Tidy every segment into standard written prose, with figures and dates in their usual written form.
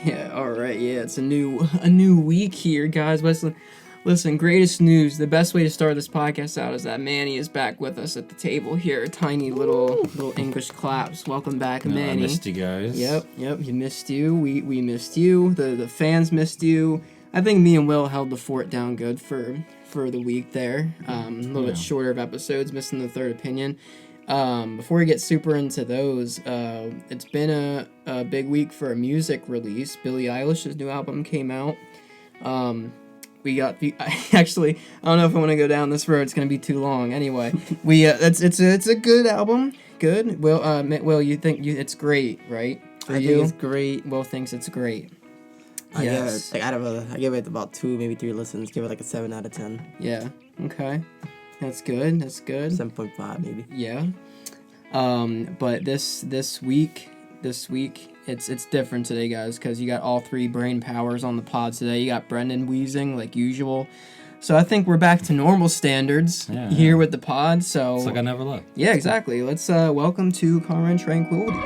Yeah, alright, yeah, it's a new week here, guys. Listen, greatest news. The best way to start this podcast out is that Manny is back with us at the table here. Tiny little English claps. Welcome back, No, Manny. I missed you guys. Yep, you missed you. We missed you. The fans missed you. I think me and Will held the fort down good for the week there. A little bit shorter of episodes, missing the third opinion. Before we get super into those, it's been a big week for a music release. Billie Eilish's new album came out. Actually, I don't know if I want to go down this road. It's gonna be too long. Anyway, it's a good album. Good. Will, you think it's great, right? I think it's great. Will thinks it's great. I Yes. I give it about 2, maybe 3 listens. Give it like a 7 out of 10. Yeah. Okay. That's good. 7.5 maybe. Yeah. But this week, it's different today, guys, because you got all 3 brain powers on the pod today. You got Brendan wheezing like usual. So I think we're back to normal standards here with the pod. So It's like I never left. Yeah, exactly. Let's welcome to Car and Tranquility.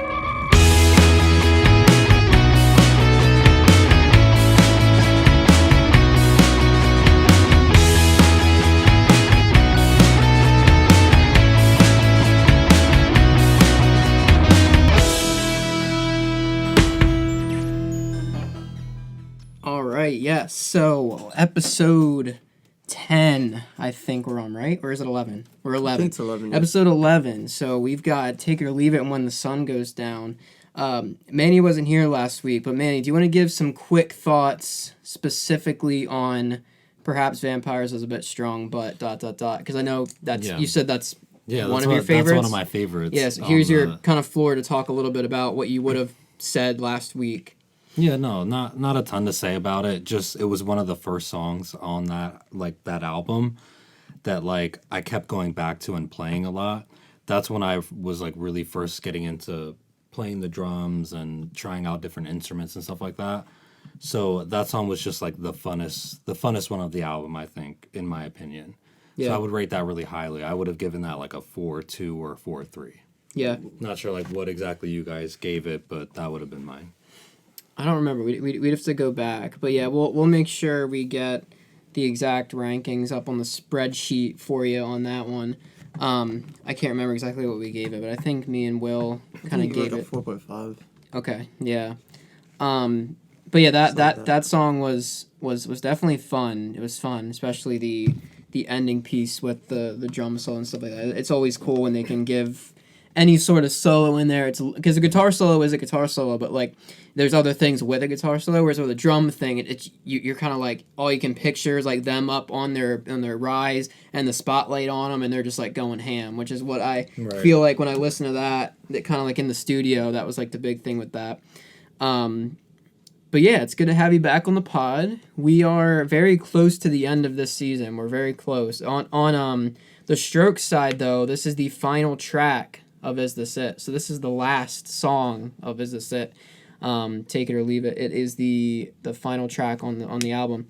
Alright, yes. So, episode 10, I think we're on, right? Or is it 11? We're 11. I think it's 11. Yeah. Episode 11. So, we've got Take It or Leave It When the Sun Goes Down. Manny wasn't here last week, but Manny, do you want to give some quick thoughts specifically on perhaps Vampires is a bit strong, but ... Because I know you said that's one of your favorites. That's one of my favorites. Yes, here's your kind of floor to talk a little bit about what you would have said last week. Yeah, no, not a ton to say about it. Just it was one of the first songs on that album that like I kept going back to and playing a lot. That's when I was like really first getting into playing the drums and trying out different instruments and stuff like that. So that song was just like the funnest one of the album, I think, in my opinion. Yeah. So I would rate that really highly. I would have given that like a 4.2 or 4.3. Yeah. Not sure like what exactly you guys gave it, but that would have been mine. I don't remember. We'd have to go back. But yeah, we'll make sure we get the exact rankings up on the spreadsheet for you on that one. I can't remember exactly what we gave it, but I think me and Will kind of gave like it 4.5. Okay, yeah. But yeah, that song was definitely fun. It was fun, especially the ending piece with the drum solo and stuff like that. It's always cool when they can give any sort of solo in there. It's because a guitar solo is a guitar solo, but like there's other things with a guitar solo. Whereas with a drum thing, you're kind of like all you can picture is like them up on their rise and the spotlight on them, and they're just like going ham, which is what I feel like when I listen to that. That kind of like in the studio, that was like the big thing with that. But yeah, it's good to have you back on the pod. We are very close to the end of this season. We're very close. On the Strokes side, though, this is the final track of Is This It? So this is the last song of Is This It? Take It or Leave It. It is the final track on the album,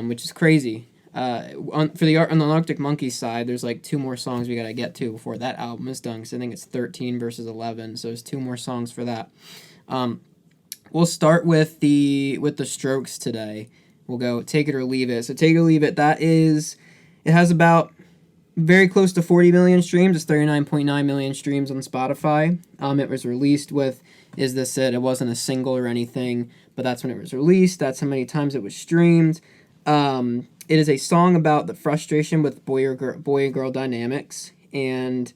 which is crazy. On the Arctic Monkeys side, there's like 2 more songs we gotta get to before that album is done. Because I think it's 13 versus 11, so there's 2 more songs for that. We'll start with the Strokes today. We'll go Take It or Leave It. So Take It or Leave It. It has about very close to 40 million streams. It's 39.9 million streams on Spotify. It was released with Is This It? It wasn't a single or anything, but that's when it was released. That's how many times it was streamed. It is a song about the frustration with boy and girl dynamics. And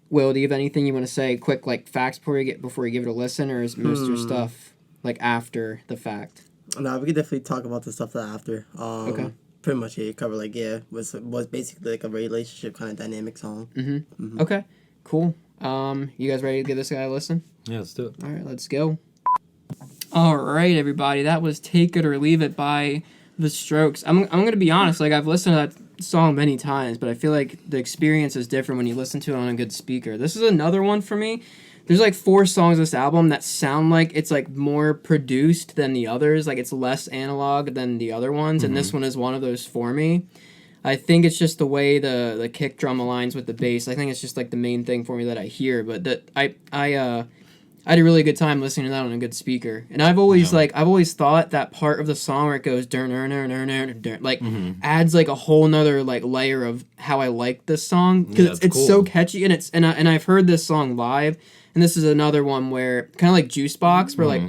Will, do you have anything you want to say? Quick, like facts before you give it a listen, or is most of your stuff like after the fact? No, we could definitely talk about the stuff after. Okay. Pretty much it covered was basically like a relationship kind of dynamic song. Mm-hmm. Okay, cool. You guys ready to give this guy a listen? Yeah, let's do it. All right, let's go. All right, everybody, that was Take It or Leave It by The Strokes. I'm gonna be honest, like I've listened to that song many times, but I feel like the experience is different when you listen to it on a good speaker. This is another one for me. There's like 4 songs on this album that sound like it's like more produced than the others. Like it's less analog than the other ones, and this one is one of those for me. I think it's just the way the kick drum aligns with the bass. I think it's just like the main thing for me that I hear. But that I I had a really good time listening to that on a good speaker. And I've always thought that part of the song where it goes like adds like a whole nother like layer of how I like this song, because it's cool. So catchy, and I've heard this song live, and this is another one where kind of like Juice Box, where like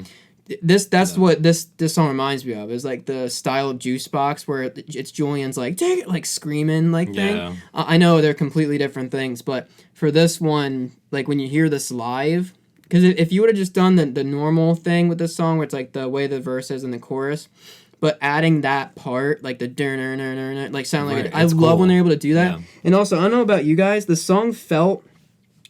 that's what this song reminds me of, is like the style of Juice Box where it's Julian's like take it, like screaming like thing. I know they're completely different things, but for this one, like when you hear this live. Because if you would have just done the normal thing with this song, where it's like the way the verse is in the chorus, but adding that part, like the like sound like I love when they're able to do that. Yeah. And also, I don't know about you guys, the song felt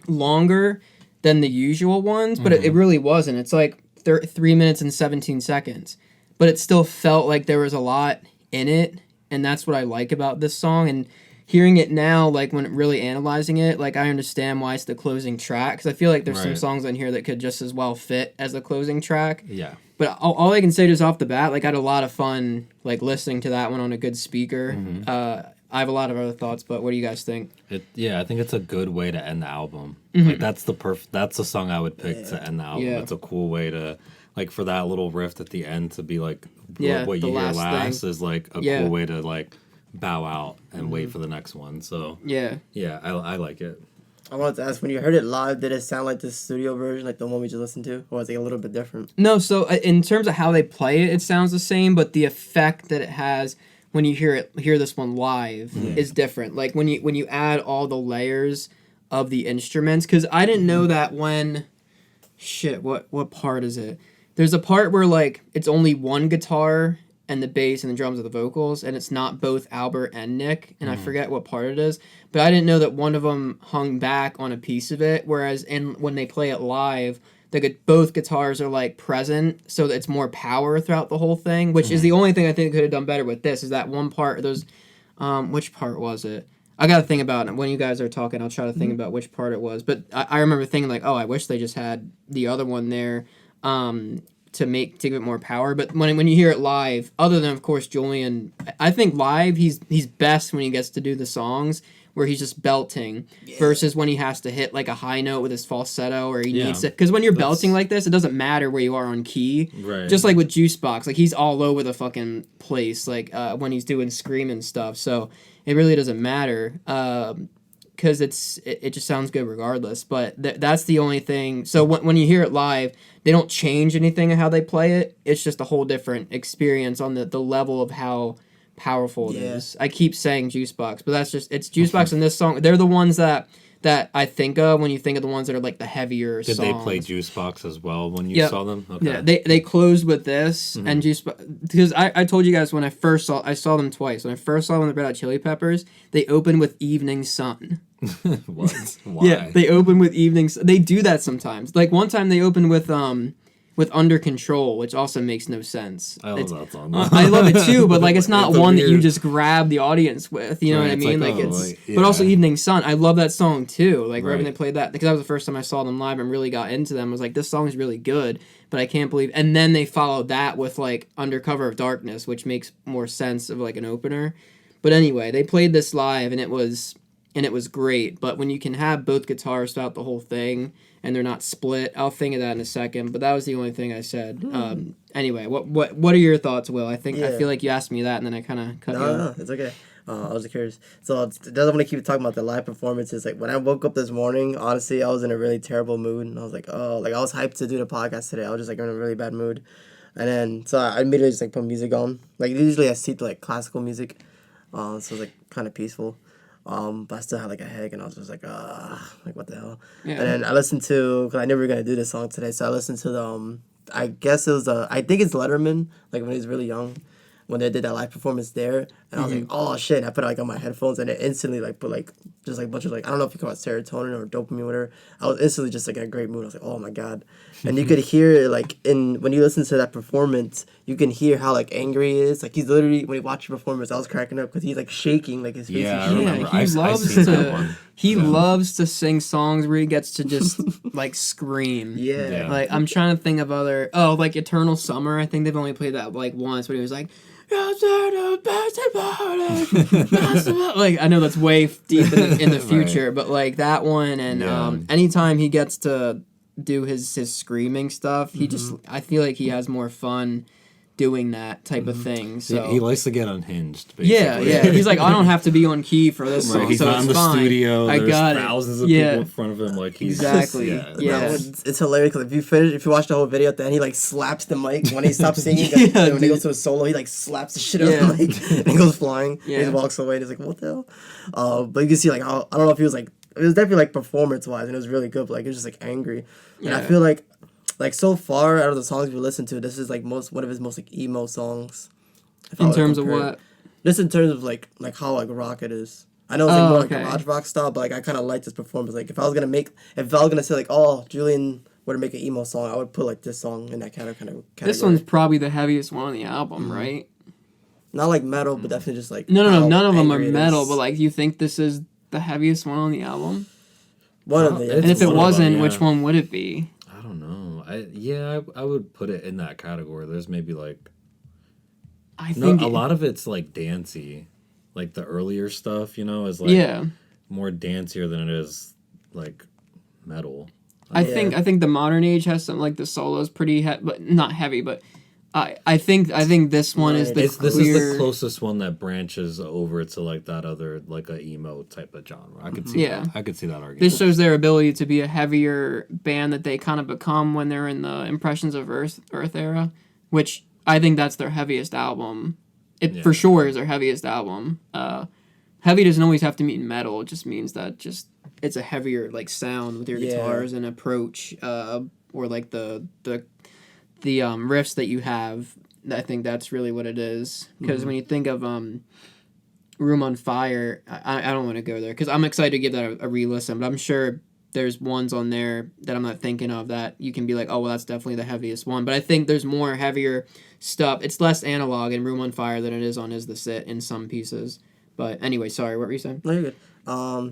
longer than the usual ones, but it really wasn't. It's like 3 minutes and 17 seconds, but it still felt like there was a lot in it, and that's what I like about this song. And hearing it now, like when really analyzing it, like I understand why it's the closing track, because I feel like there's some songs on here that could just as well fit as the closing track. Yeah. But all I can say just off the bat, like I had a lot of fun like listening to that one on a good speaker. I have a lot of other thoughts, but what do you guys think? I think it's a good way to end the album. Like that's the song I would pick to end the album. It's a cool way to, like, for that little riff at the end to be like what you hear last is like a cool way to like bow out and wait for the next one. So I like it. I wanted to ask, when you heard it live, did it sound like the studio version, like the one we just listened to, or was it a little bit different? No, so in terms of how they play it, it sounds the same, but the effect that it has when you hear this one live is different. Like when you add all the layers of the instruments, because I didn't know that when what part is it? There's a part where like it's only one guitar and the bass and the drums are the vocals, and it's not both Albert and Nick, and I forget what part it is, but I didn't know that one of them hung back on a piece of it, whereas when they play it live, both guitars are like present, so that it's more power throughout the whole thing, which is the only thing I think could have done better with this, is that one part, those, which part was it? I gotta think about it. When you guys are talking, I'll try to think about which part it was, but I remember thinking like, oh, I wish they just had the other one there, to give it more power. But when you hear it live, other than of course Julian, I think live he's best when he gets to do the songs where he's just belting versus when he has to hit like a high note with his falsetto, or he needs to, because when you're belting like this, it doesn't matter where you are on key, just like with Juice Box, like he's all over the fucking place, like when he's doing screaming stuff, so it really doesn't matter, because it just sounds good regardless. But that's the only thing. So when you hear it live, they don't change anything of how they play it. It's just a whole different experience on the level of how powerful it is. I keep saying Juice Box, but it's Juice Box in this song. They're the ones that I think of when you think of the ones that are like the heavier songs. Did they play Juice Box as well when you saw them? Okay. Yeah, they closed with this and Juice Box, because I told you guys when I saw them twice. When I first saw them with the Red Hot Chili Peppers, they opened with Evening Sun. What? Why? Yeah, they open with Evening Sun. They do that sometimes. Like one time they opened with Under Control, which also makes no sense. I love that song. I love it too, but like it's not one that you just grab the audience with. You know what I mean? But also Evening Sun. I love that song too. Like right when they played that, because that was the first time I saw them live and really got into them. I was like, this song is really good, but I can't believe. And then they followed that with like Under Cover of Darkness, which makes more sense of like an opener. But anyway, they played this live and it was great. But when you can have both guitars throughout the whole thing, and they're not split, I'll think of that in a second. But that was the only thing I said. Anyway, what are your thoughts, Will? I feel like you asked me that, and then I kind of cut you off. No, it's okay. I was curious. So I doesn't want to keep talking about the live performances. Like when I woke up this morning, honestly, I was in a really terrible mood, and I was like, oh, like I was hyped to do the podcast today. I was just like in a really bad mood, and then so I immediately just like put music on. Like usually I sleep to like classical music, so it's like kind of peaceful. But I still had like a headache, and I was just like what the hell? Yeah. And then I listened to, because I knew we were gonna do this song today, so I listened to the I guess it was I think it's Letterman, like when he was really young, when they did that live performance there, and I was like, oh shit, and I put it like on my headphones, and it instantly like put like just like a bunch of like, I don't know if you call it serotonin or dopamine or whatever. I was instantly just like in a great mood. I was like, oh my god. And you could hear like when you listen to that performance, you can hear how like angry he is. Like he's literally, when you watch the performance, I was cracking up because he's like shaking, like his face is shaking. He loves to sing songs where he gets to just like scream. Yeah. Like I'm trying to think of other, like Eternal Summer. I think they've only played that like once, but he was like, like I know that's way deep in the future, but like that one, and anytime he gets to do his screaming stuff. He just, I feel like he has more fun doing that type of thing. So he likes to get unhinged. Basically. yeah. He's like, I don't have to be on key for this song, He's so not it's in the fine. studio. I There's got thousands it. of people in front of him. Like he's Exactly. Just, Yeah. It's hilarious because if you watch the whole video at the end, he like slaps the mic when he stops singing. Yeah, when he goes to a solo, he like slaps the shit out Yeah. of the mic and he goes flying. Yeah. And he walks away and he's like, what the hell? But you can see like how, I don't know if he was like, it was definitely like performance wise and it was really good, but like it was just like angry. And I Yeah. feel like so far out of the songs we listened to, this is like one of his most like emo songs. In terms of what? Just in terms of like how like rock it is. I know it's like more like okay. garage rock style, but like I kind of like this performance. Like if I was gonna say like, oh, Julian were to make an emo song, I would put like this song in that kind of category. This one's probably the heaviest one on the album, right? Not like metal, but definitely just like No, how none of them are angry it metal, is. but like, you think this is the heaviest one on the album? One of the. It's And if it one of them, wasn't, yeah. which one would it be? I don't know. I would put it in that category. There's maybe like I think a lot of it's like dancey, like the earlier stuff. Is like yeah. more dancier than it is like metal. I think the modern age has some like the solos pretty but not heavy, but I think this one is the This is clear. the closest one that branches over to like that other like a emo type of genre. I could see Yeah. that. I could see that argument. This shows their ability to be a heavier band that they kind of become when they're in the Impressions of Earth era, which I think that's their heaviest album. It for sure is their heaviest album. Heavy doesn't always have to mean metal. It just means that it's a heavier like sound with your guitars and approach, or like the riffs that you have. I think that's really what it is. Because when you think of Room on Fire, I don't want to go there because I'm excited to give that a re-listen, but I'm sure there's ones on there that I'm not thinking of that you can be like, oh, well, that's definitely the heaviest one. But I think there's more heavier stuff. It's less analog in Room on Fire than it is on Is the Sit in some pieces. But anyway, sorry, what were you saying? No, you're good.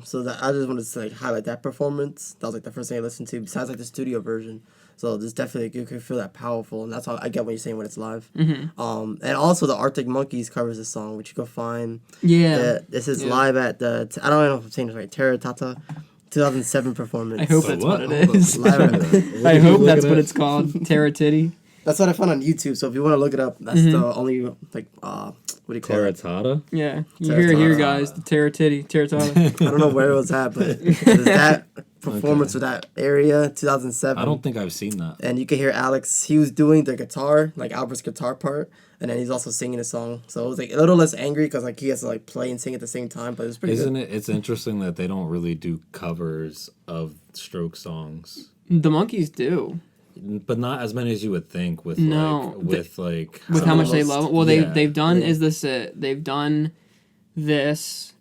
So that I just wanted to like highlight that performance. That was like the first thing I listened to, besides like the studio version. So this definitely you can feel that powerful, and that's how I get what you're saying when it's live. And also the Arctic Monkeys covers this song, which you can find. Yeah. This is live at the I don't know if I'm saying this right. Terra Tata, 2007 performance. I hope So that's what? what it is. Live at- I hope that's what it's called. Terra Titty. That's what I found on YouTube. So if you want to look it up, that's the only like what do you call it? Terratata? Yeah. You hear it here, guys. The Terra Titty. Terra Tata. I don't know where it was at, but there's that performance with that area, 2007. I don't think I've seen that. And you can hear Alex. He was doing the guitar, like Albert's guitar part, and then he's also singing a song. So it was like a little less angry because like he has to like play and sing at the same time. But it was pretty Isn't good. it? It's interesting that they don't really do covers of Stroke songs, The Monkeys do. but not as many as you would think. With No, like With how much they Almost. love it. Well, Yeah. they've done Is This It. They've done this.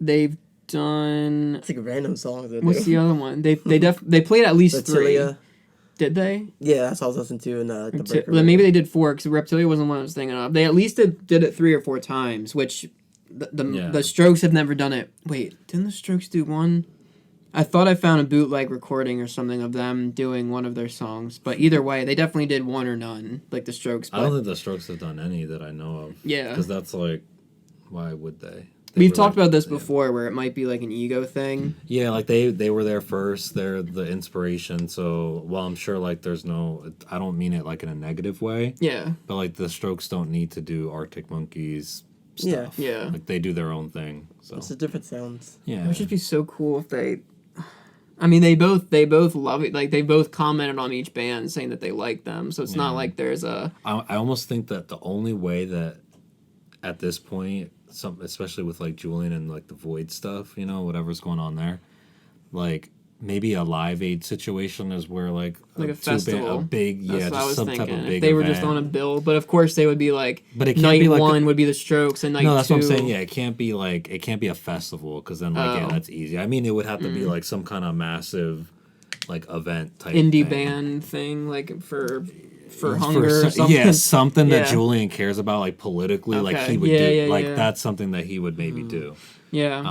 They've done... It's like random songs. What's the other one? They played at least three. Reptilia. Did they? Yeah, that's what I was listening to in the break. Well, maybe they did 4 because Reptilia wasn't one I was thinking of. They at least did it 3 or 4 times, which the Strokes have never done it. Wait, didn't the Strokes do one? I thought I found a bootleg recording or something of them doing one of their songs, but either way, they definitely did one or none, like the Strokes. But I don't think the Strokes have done any that I know of. Yeah. Because that's like, why would they? We've talked about this before, where it might be like an ego thing. Yeah, like they were there first. They're the inspiration. So while I'm sure like there's no, I don't mean it like in a negative way. Yeah. But like the Strokes don't need to do Arctic Monkeys stuff. Yeah. Like they do their own thing. So It's just different sounds. yeah. It would just be so cool if they... I mean, they both love it. Like, they both commented on each band saying that they like them. So it's not like there's a... I almost think that the only way that at this point, especially with like Julian and like the Void stuff, whatever's going on there, like maybe a Live Aid situation is where like a festival. a big, That's what I just was some thinking. type of If big they were event. just on a bill, but of course they would be like, But it can't night be like 1 would be the Strokes and night 2... No, that's what I'm saying. Yeah, it can't be a festival because then like Oh. that's easy. I mean, it would have to be like some kind of massive like event type indie thing. band thing, like for hunger or something. Yeah, something that Yeah. Julian cares about, like politically, like Okay. he would Yeah, do. yeah, Like yeah. that's something that he would maybe do. Yeah.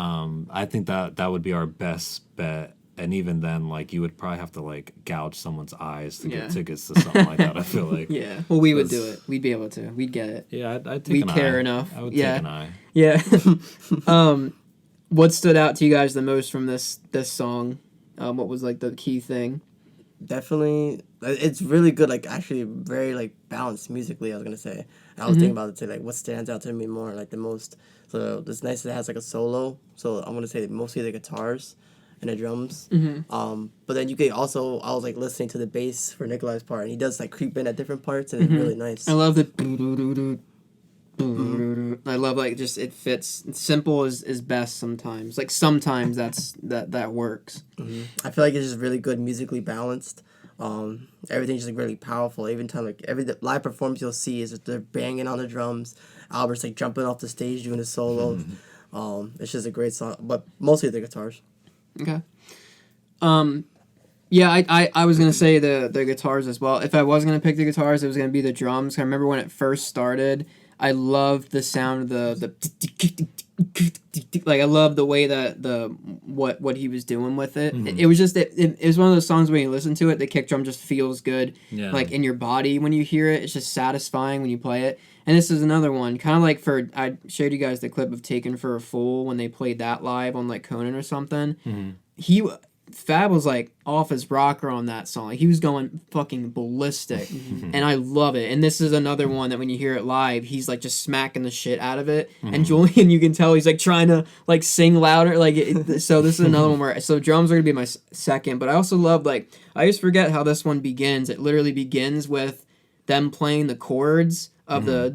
I think that would be our best bet. And even then, like you would probably have to like gouge someo's eyes to Yeah. get tickets to something like that. I feel like. Yeah. Well, we would do it. We'd be able to. We'd get it. Yeah, I'd take We an care eye. enough. I would Yeah. take an eye. Yeah. What stood out to you guys the most from this song? What was like the key thing? definitely, it's really good. Like actually, very like balanced musically. I was gonna say. I was thinking about it too. Like what stands out to me more, like the most. So it's nice that it has like a solo. So I'm gonna say mostly the guitars and the drums. But then you could also, I was like listening to the bass for Nikolai's part, and he does like creep in at different parts, and it's really nice. I love the. I love like just it fits. Simple is best sometimes. Like sometimes that works. I feel like it's just really good musically balanced. Everything's just like really powerful. Even time like every live performance you'll see is that they're banging on the drums. Albert's like jumping off the stage doing his solos. It's just a great song, but mostly the guitars. Okay. Yeah, I was gonna say the guitars as well. If I was gonna pick the guitars, it was gonna be the drums. I remember when it first started, I loved the sound of the like I loved the way that what he was doing with it. It was just it was one of those songs when you listen to it, the kick drum just feels good, like in your body when you hear it. It's just satisfying when you play it. And this is another one, kind of like I showed you guys the clip of "Taken for a Fool" when they played that live on like Conan or something. Fab was like off his rocker on that song. Like, he was going fucking ballistic, and I love it. And this is another one that when you hear it live, he's like just smacking the shit out of it. And Julian, you can tell he's like trying to like sing louder. So this is another one where drums are gonna be my second. But I also love like I just forget how this one begins. It literally begins with them playing the chords of the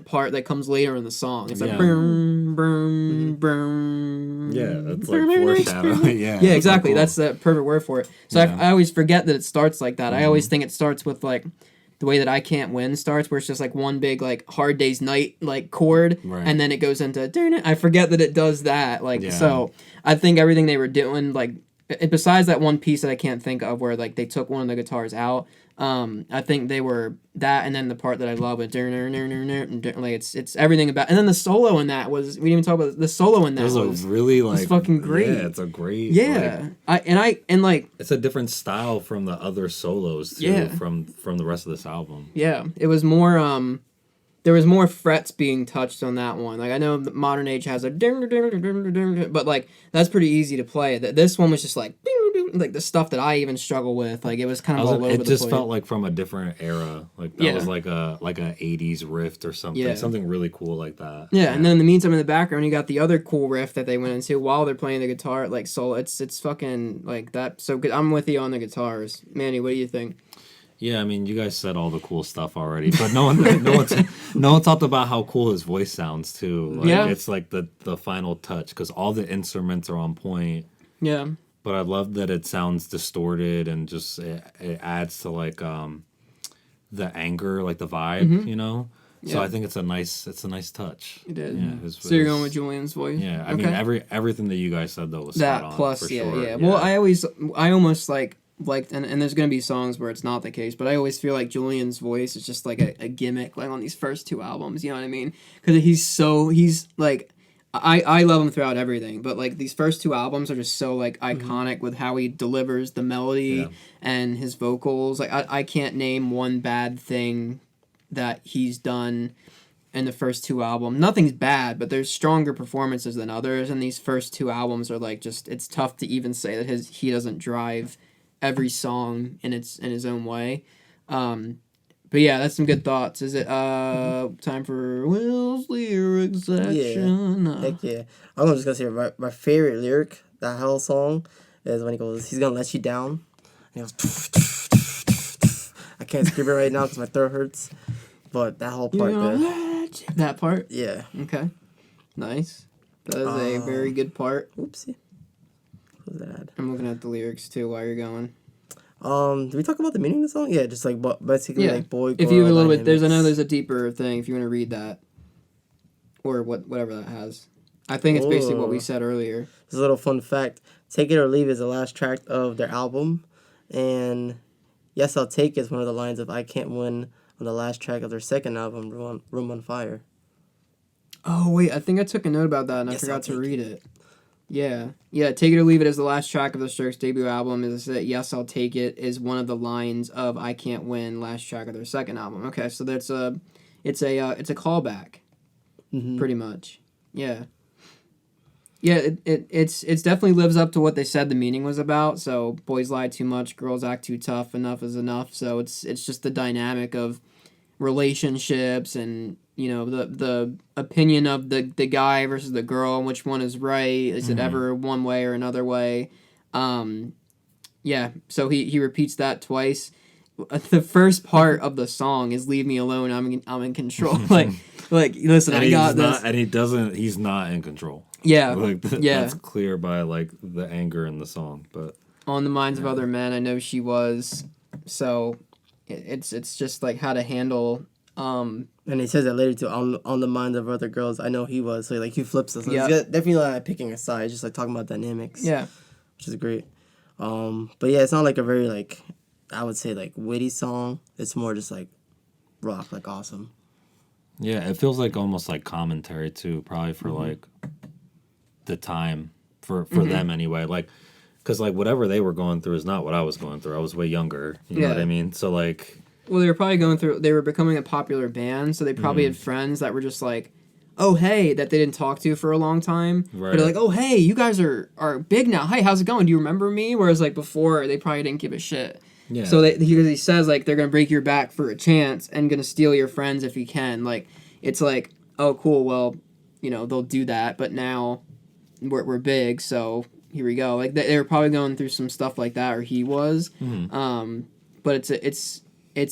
part that comes later in the song. It's like boom, boom, boom. Yeah, it's like foreshadowing. Yeah, exactly. Cool. That's the perfect word for it. So I always forget that it starts like that. I always think it starts with like the way that I Can't Win starts, where it's just like one big like Hard Day's Night like chord, and then it goes into. I forget that it does that. So I think everything they were doing, like besides that one piece that I can't think of where like they took one of the guitars out. I think they were that, and then the part that I love with like it's everything about, and then the solo in that was we didn't even talk about the solo in that was really like fucking great. Yeah, it's a great like it's a different style from the other solos too, from the rest of this album. Yeah, it was more there was more frets being touched on that one. Like I know Modern Age has a but like that's pretty easy to play. This one was just like the stuff that I even struggle with. Like it was kind of all over the place. It just felt like from a different era. Like that was like a 80s riff or something. Yeah. Something really cool like that. Yeah, and then in the meantime in the background you got the other cool riff that they went into while they're playing the guitar like solo. It's fucking like that. So good. I'm with you on the guitars. Manny, what do you think? Yeah, I mean, you guys said all the cool stuff already, but no one talked about how cool his voice sounds too. Like, it's like the final touch because all the instruments are on point. Yeah. But I love that it sounds distorted and just it adds to like the anger, like the vibe, you know. So I think it's a nice touch. It did. Yeah, so you're going with Julian's voice? Yeah, I mean everything that you guys said though was that spot on, plus for yeah, sure. yeah. Well, I almost like and there's gonna be songs where it's not the case, but I always feel like Julian's voice is just like a gimmick, like on these first two albums. You know what I mean? Because he's like. I love him throughout everything, but like these first two albums are just so like iconic with how he delivers the melody and his vocals. Like I can't name one bad thing that he's done in the first two albums. Nothing's bad, but there's stronger performances than others, and these first two albums are like just it's tough to even say that he doesn't drive every song in his own way. But yeah, that's some good thoughts. Is it time for Will's lyric section? Yeah. Heck yeah. I'm just gonna say my favorite lyric, that whole song, is when he goes, he's gonna let you down. And he goes, I can't scream it right now because my throat hurts. But that whole part there. That part? Yeah. Okay. Nice. That is a very good part. Oopsie. What was that? I'm looking at the lyrics too while you're going. Did we talk about the meaning of the song? Yeah, just like basically like boy. If you have a little bit, there's a deeper thing. If you want to read that, or whatever that has, I think it's basically what we said earlier. Just a little fun fact: "Take It or Leave" is the last track of their album, and "Yes, I'll Take It" is one of the lines of "I Can't Win" on the last track of their second album, Room on Fire. Oh wait, I think I took a note about that and I forgot to read it. Yeah. Take It or Leave It is the last track of the Strokes' debut album. Is that Yes, I'll Take It is one of the lines of I Can't Win, last track of their second album. Okay, so it's a callback, pretty much. Yeah. Yeah, it's definitely lives up to what they said the meaning was about. So boys lie too much, girls act too tough, enough is enough. So it's just the dynamic of relationships and the opinion of the guy versus the girl and which one is right. Is it ever one way or another way? Yeah, so he repeats that twice. The first part of the song is "Leave me alone. I'm in control." like listen, And I got this. And he's not in control. Yeah, Like yeah. that's clear by like the anger in the song. But On the minds of other men, I know she was. So it's just like how to handle. And he says that later too. On the minds of other girls, I know he was. So like he flips us. So Yeah. he's definitely not picking a side. Just like talking about dynamics. Yeah. Which is great. But yeah, it's not like a very like, I would say like witty song. It's more just like rock, like awesome. yeah, it feels like almost like commentary too, probably for like the time for them anyway. Like, because like whatever they were going through is not what I was going through. I was way younger. You know what I mean? So like, well, they were probably they were becoming a popular band, so they probably had friends that were just like, oh, hey, that they didn't talk to for a long time. Right. But they're like, oh, hey, you guys are big now. Hey, how's it going? Do you remember me? Whereas, like, before, they probably didn't give a shit. yeah. So he says, like, they're going to break your back for a chance and going to steal your friends if you can. Like, it's like, oh, cool, well, they'll do that. But now we're big, so here we go. Like, they were probably going through some stuff like that, or he was. But it's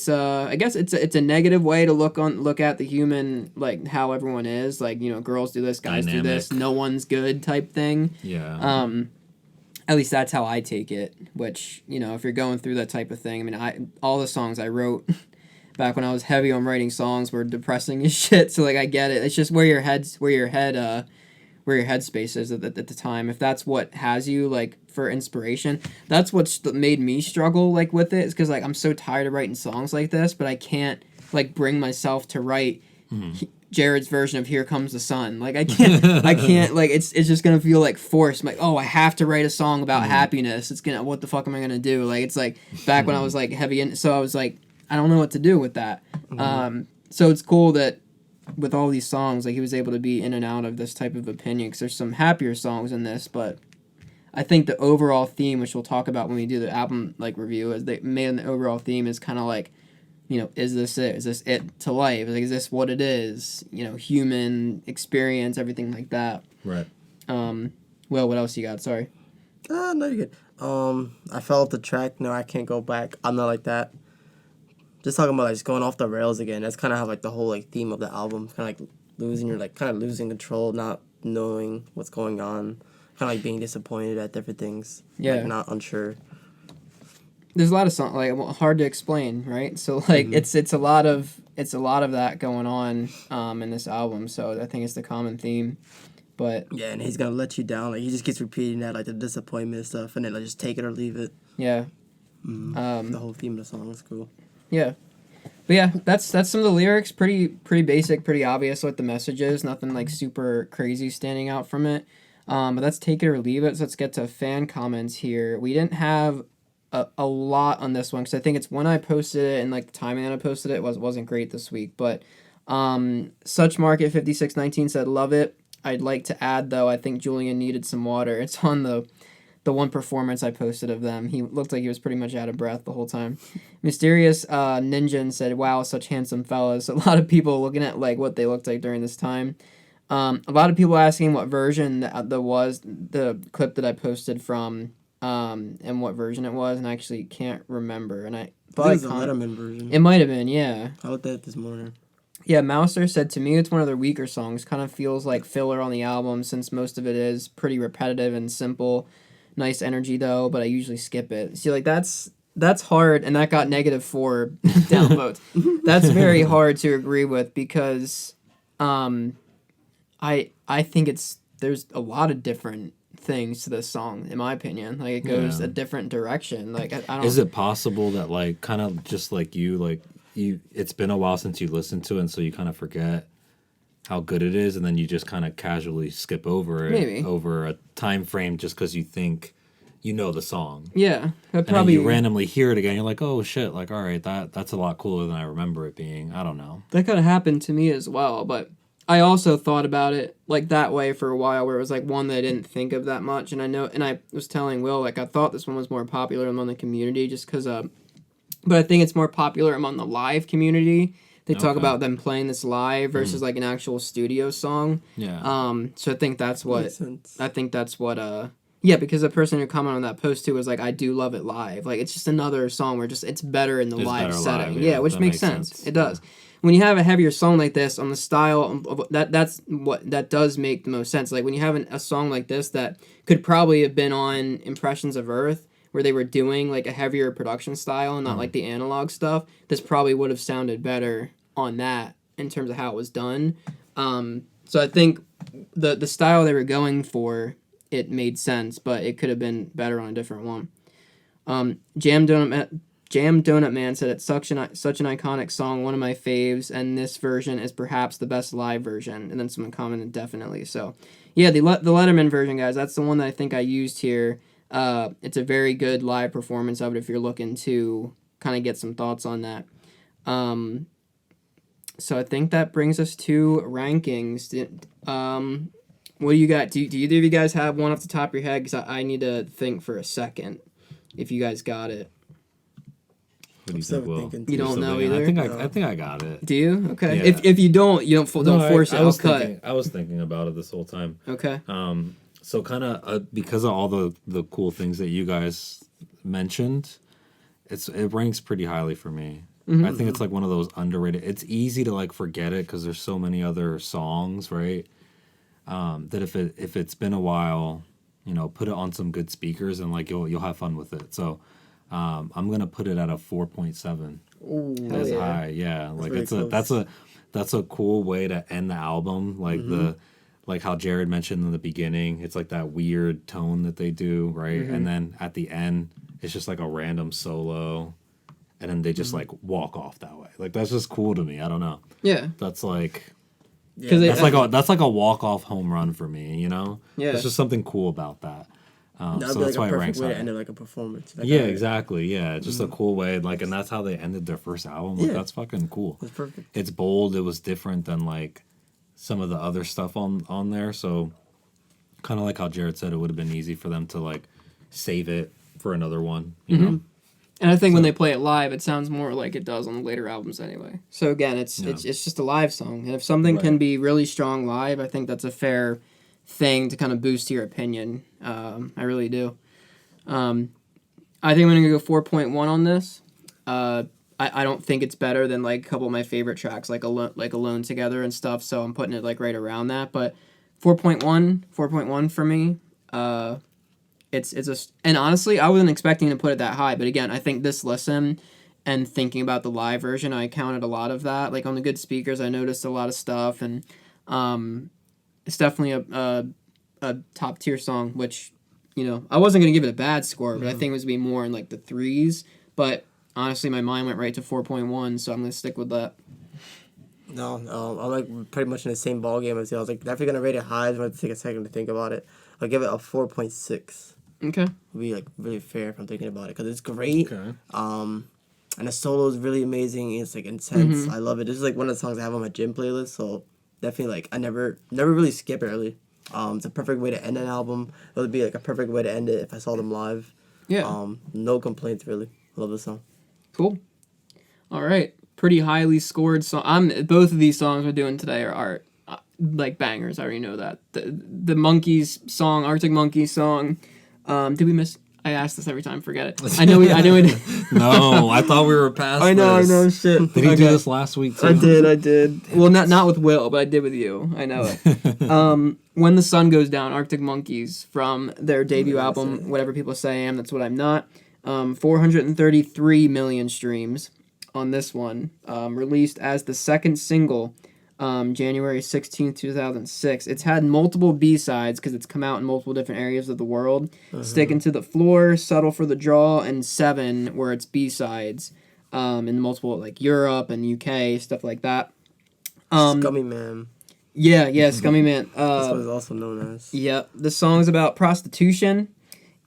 I guess it's a negative way to look at the human, like how everyone is, like girls do this, guys do this, no one's good type thing. Yeah. At least that's how I take it. Which if you're going through that type of thing, I mean, all the songs I wrote back when I was heavy on writing songs were depressing as shit. So like I get it. It's just where your headspace is at the time. If that's what has you like for inspiration, that's what's made me struggle like with it. Is because like I'm so tired of writing songs like this, but I can't like bring myself to write Jared's version of "Here Comes the Sun." Like I can't like it's just gonna feel like forced. I'm like, oh, I have to write a song about happiness. It's gonna, what the fuck am I gonna do? Like it's like back when I was like heavy in, so I was like, I don't know what to do with that. So it's cool that with all these songs, like he was able to be in and out of this type of opinion, because there's some happier songs in this, but I think the overall theme, which we'll talk about when we do the album like review, is they made the overall theme is kind of like, is this it? Is this it to life? Like, is this what it is? Human experience, everything like that. Right. Well, what else you got? Sorry. No, you're good. I fell off the track. No, I can't go back. I'm not like that. Just talking about like just going off the rails again. That's kind of how like the whole like theme of the album. Kind of like losing control, not knowing what's going on. Kind of like being disappointed at different things. Yeah. Like not unsure. There's a lot of songs like hard to explain, right? So like it's a lot of that going on in this album. So I think it's the common theme. But yeah, and he's gonna let you down. Like he just keeps repeating that, like the disappointment and stuff, and then like just take it or leave it. Yeah. The whole theme of the song is cool. Yeah. But yeah, that's some of the lyrics. Pretty basic, pretty obvious what the message is. Nothing like super crazy standing out from it. But that's take it or leave it. So let's get to fan comments here. We didn't have a lot on this one because I think it's when I posted it and like the timing that I posted it wasn't great this week. But Such Market 5619 said, love it. I'd like to add though, I think Julian needed some water. It's on the one performance I posted of them. He looked like he was pretty much out of breath the whole time. Mysterious Ninja said, wow, such handsome fellas. A lot of people looking at like what they looked like during this time. A lot of people asking what version that was the clip that I posted from, and what version it was, and I actually can't remember. And I think it's the Letterman version. It might have been, yeah. I looked at it this morning. Yeah, Mouser said, to me it's one of their weaker songs. Kind of feels like filler on the album since most of it is pretty repetitive and simple. Nice energy though, but I usually skip it. See, like that's hard, and that got -4 downvotes. That's very hard to agree with because, I think there's a lot of different things to this song, in my opinion. Like it goes a different direction. Like I don't. Is it possible that like kind of just like you it's been a while since you listened to it, and so you kind of forget how good it is, and then you just kind of casually skip over it over a time frame just because you think you know the song. Yeah, and then you randomly hear it again. You're like, oh shit! Like, all right, that's a lot cooler than I remember it being. I don't know. That could have happened to me as well, but I also thought about it like that way for a while, where it was like one that I didn't think of that much, and I was telling Will like I thought this one was more popular among the community just because but I think it's more popular among the live community. They talk about them playing this live versus like an actual studio song. Yeah. So I think that's what Makes sense. yeah, because the person who commented on that post too was like, I do love it live. Like it's just another song where it's better in the live setting. Live, yeah, which that makes sense. It does. When you have a heavier song like this on the style of that does make the most sense. Like when you have a song like this that could probably have been on Impressions of Earth, where they were doing like a heavier production style and not like the analog stuff, this probably would have sounded better on that in terms of how it was done. So I think the style they were going for, it made sense, but it could have been better on a different one. Jam Donut Man said it's such an iconic song, one of my faves, and this version is perhaps the best live version. And then someone commented definitely. So yeah, the Letterman version, guys, that's the one that I think I used here. It's a very good live performance of it if you're looking to kind of get some thoughts on that. So I think that brings us to rankings. What do you got? Do either of you guys have one off the top of your head? Because I need to think for a second if you guys got it. What do you think, Will? You don't know either? I think I got it. Do you? Okay. Yeah. If you don't, don't force it. I'll cut. I was thinking about it this whole time. Okay. So kind of because of all the cool things that you guys mentioned, it ranks pretty highly for me. Mm-hmm. I think it's like one of those underrated. It's easy to like forget it because there's so many other songs, right? That if it's been a while, put it on some good speakers and like you'll have fun with it. So I'm gonna put it at a 4.7. As high, yeah. Like that's a cool way to end the album. Like like how Jared mentioned in the beginning, it's like that weird tone that they do, right? Mm-hmm. And then at the end, it's just like a random solo, and then they just like walk off that way. Like that's just cool to me. I don't know. Yeah. That's like. Yeah. That's like a walk-off home run for me, Yeah. There's just something cool about that. So that's why it ranks high. Way to end it like a performance. Like exactly. Yeah, just a cool way. Like, and that's how they ended their first album. Like, that's fucking cool. It's perfect. It's bold. It was different than like some of the other stuff on there. So, kind of like how Jared said, it would have been easy for them to like save it for another one. You know. And I think when they play it live, it sounds more like it does on the later albums anyway. So again, it's just a live song. And if something can be really strong live, I think that's a fair thing to kind of boost your opinion. I really do. I think I'm going to go 4.1 on this. I don't think it's better than like a couple of my favorite tracks, like Alone Together and stuff. So I'm putting it like right around that. But 4.1 for me. And honestly, I wasn't expecting to put it that high, but again, I think this listen and thinking about the live version, I counted a lot of that. Like on the good speakers, I noticed a lot of stuff, and it's definitely a top tier song. Which I wasn't gonna give it a bad score, but I think it was gonna be more in like the 3s. But honestly, my mind went right to 4.1, so I'm gonna stick with that. No, I'm like pretty much in the same ballgame as you. I was like definitely gonna rate it high. I just wanted to take a second to think about it. I'll give it a 4.6. Okay. It'll be like really fair if I'm thinking about it because it's great. Okay. And the solo is really amazing. It's like intense. I love it. This is like one of the songs I have on my gym playlist. So definitely like I never really skip it really. It's a perfect way to end an album. It would be like a perfect way to end it if I saw them live. Yeah. No complaints really. Love the song. Cool. All right. Pretty highly scored song. Both of these songs we're doing today are like bangers. I already know that. The Monkeys song, Arctic Monkeys song. Did we miss? I ask this every time. Forget it. I know we did. No, I thought we were past. I know. Shit. Did he do this last week too? I did. Well, not with Will, but I did with you. I know it. When the Sun Goes Down, Arctic Monkeys from their debut album, Whatever People Say I Am, That's What I'm Not. 433 million streams on this one. Released as the second single. January 16th, 2006. It's had multiple B-sides because it's come out in multiple different areas of the world. Sticking to the Floor, Settle for the Draw, and 7, where it's B-sides in multiple, like Europe and UK, stuff like that. Scummy Man. Yeah, Scummy Man. That's what it's also known as. Yeah, the song's about prostitution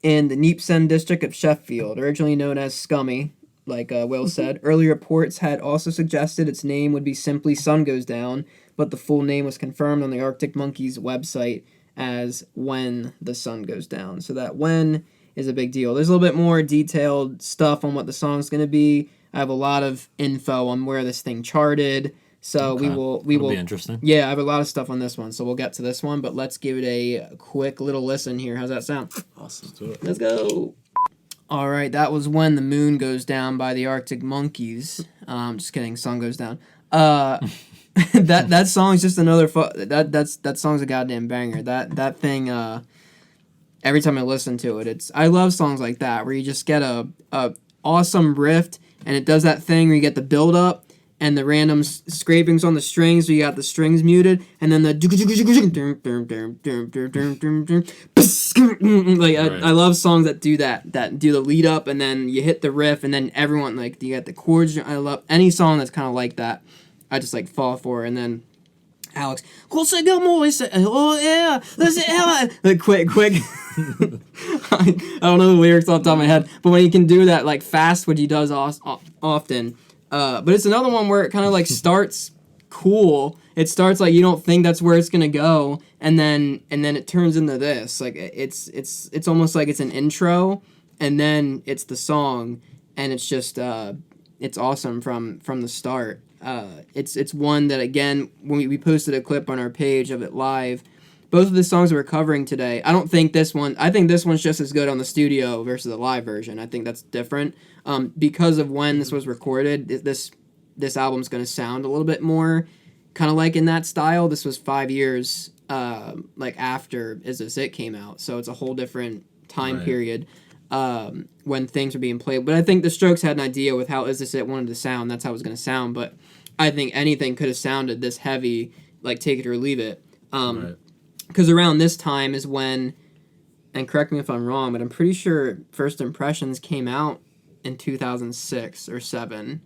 in the Neepsend district of Sheffield, originally known as Scummy. like Will said. Early reports had also suggested its name would be simply Sun Goes Down, but the full name was confirmed on the Arctic Monkeys website as When the Sun Goes Down. So that when is a big deal. There's a little bit more detailed stuff on what the song's going to be. I have a lot of info on where this thing charted. So Okay. we That'll will be interesting. Yeah, I have a lot of stuff on this one. So we'll get to this one, but let's give it a quick little listen here. How's that sound? Awesome. Let's do it. Let's go. All right, that was When the Moon Goes Down by the Arctic Monkeys. Just kidding, Sun Goes Down. That song's just another that song's a goddamn banger. That thing every time I listen to it, I love songs like that where you just get a awesome riff and it does that thing where you get the build up and the random scrapings on the strings, so you got the strings muted, and then the like I love songs that do that do the lead up, and then you hit the riff, and then everyone like you got the chords. I love any song that's kind of like that. I just like fall for it, and then Alex, oh yeah, like quick. I don't know the lyrics off the top of my head, but when he can do that like fast, which he does often. But it's another one where it kind of like starts cool. It starts like you don't think that's where it's gonna go, and then it turns into this. Like it's almost like it's an intro, and then it's the song, and it's just it's awesome from the start. It's one that again when we posted a clip on our page of it live. Both of the songs we're covering today, I don't think this one. I think this one's just as good on the studio versus the live version. I think that's different. Because of when this was recorded, this album's going to sound a little bit more kind of like in that style. This was 5 years like after Is This It came out, so it's a whole different time period when things were being played. But I think the Strokes had an idea with how Is This It wanted to sound. That's how it was going to sound. But I think anything could have sounded this heavy, like Take It or Leave It. Because around this time is when, and correct me if I'm wrong, but I'm pretty sure First Impressions came out in 2006 or 7,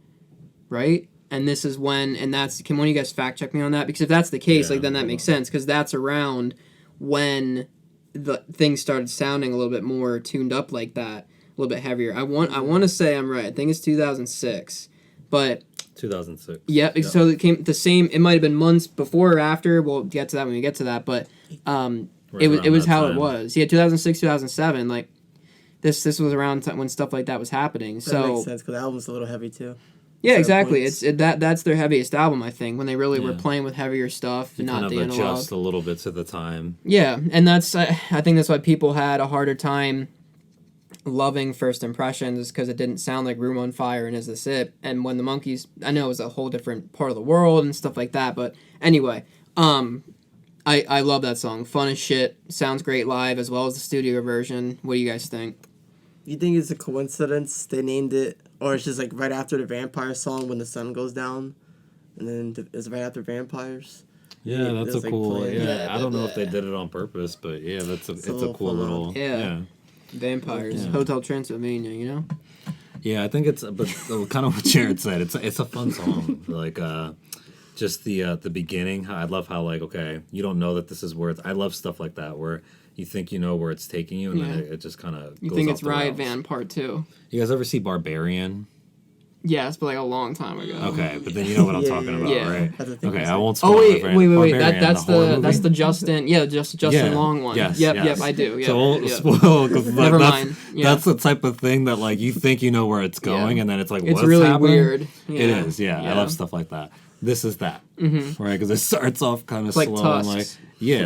right? And this is when, and that's, can one of you guys fact check me on that? Because if that's the case, like then that makes sense, because that's around when the things started sounding a little bit more tuned up like that, a little bit heavier. I want to say I'm right. I think it's 2006, but 2006. Yeah, so it came the same. It might have been months before or after. We'll get to that when we get to that. But it was how it was. Yeah, 2006, 2007. Like this was around when stuff like that was happening. So that makes sense because the album's a little heavy too. Yeah, exactly. That's their heaviest album, I think, when they really were playing with heavier stuff and not the analog. Adjust a little bit to the time. Yeah, and that's I think that's why people had a harder time loving First Impressions, because it didn't sound like Room on Fire and Is This It? And when the Monkees, I know it was a whole different part of the world and stuff like that, but anyway, I love that song. Fun as shit. Sounds great live as well as the studio version. What do you guys think? You think it's a coincidence they named it, or it's just like right after the Vampire song When the Sun Goes Down, and then it's right after Vampires? Yeah, that's a like cool. playing. I don't know if they did it on purpose, but yeah, it's a cool little. Yeah. Vampires, Hotel Transylvania, you know? Yeah, I think it's, but kind of what Jared said, it's a fun song. Like, just the beginning, I love how, like, okay, you don't know that this is where it's, I love stuff like that, where you think you know where it's taking you, and then it just kind of You goes think off it's the Riot rails. Van Part 2? You guys ever see Barbarian? Yes, but like a long time ago. Okay, but then you know what I'm talking about, right? Okay, I won't spoil it. Wait. That's the Justin. Yeah, Justin Long one. Yes, Yep, I do. Yep, so I won't spoil, because Never mind. Yeah. That's the type of thing that, like, you think you know where it's going, and then it's like, what's it's really happening? weird. It is, I love stuff like that. This is that, right? Because it starts off kind of like slow Tusks. and like,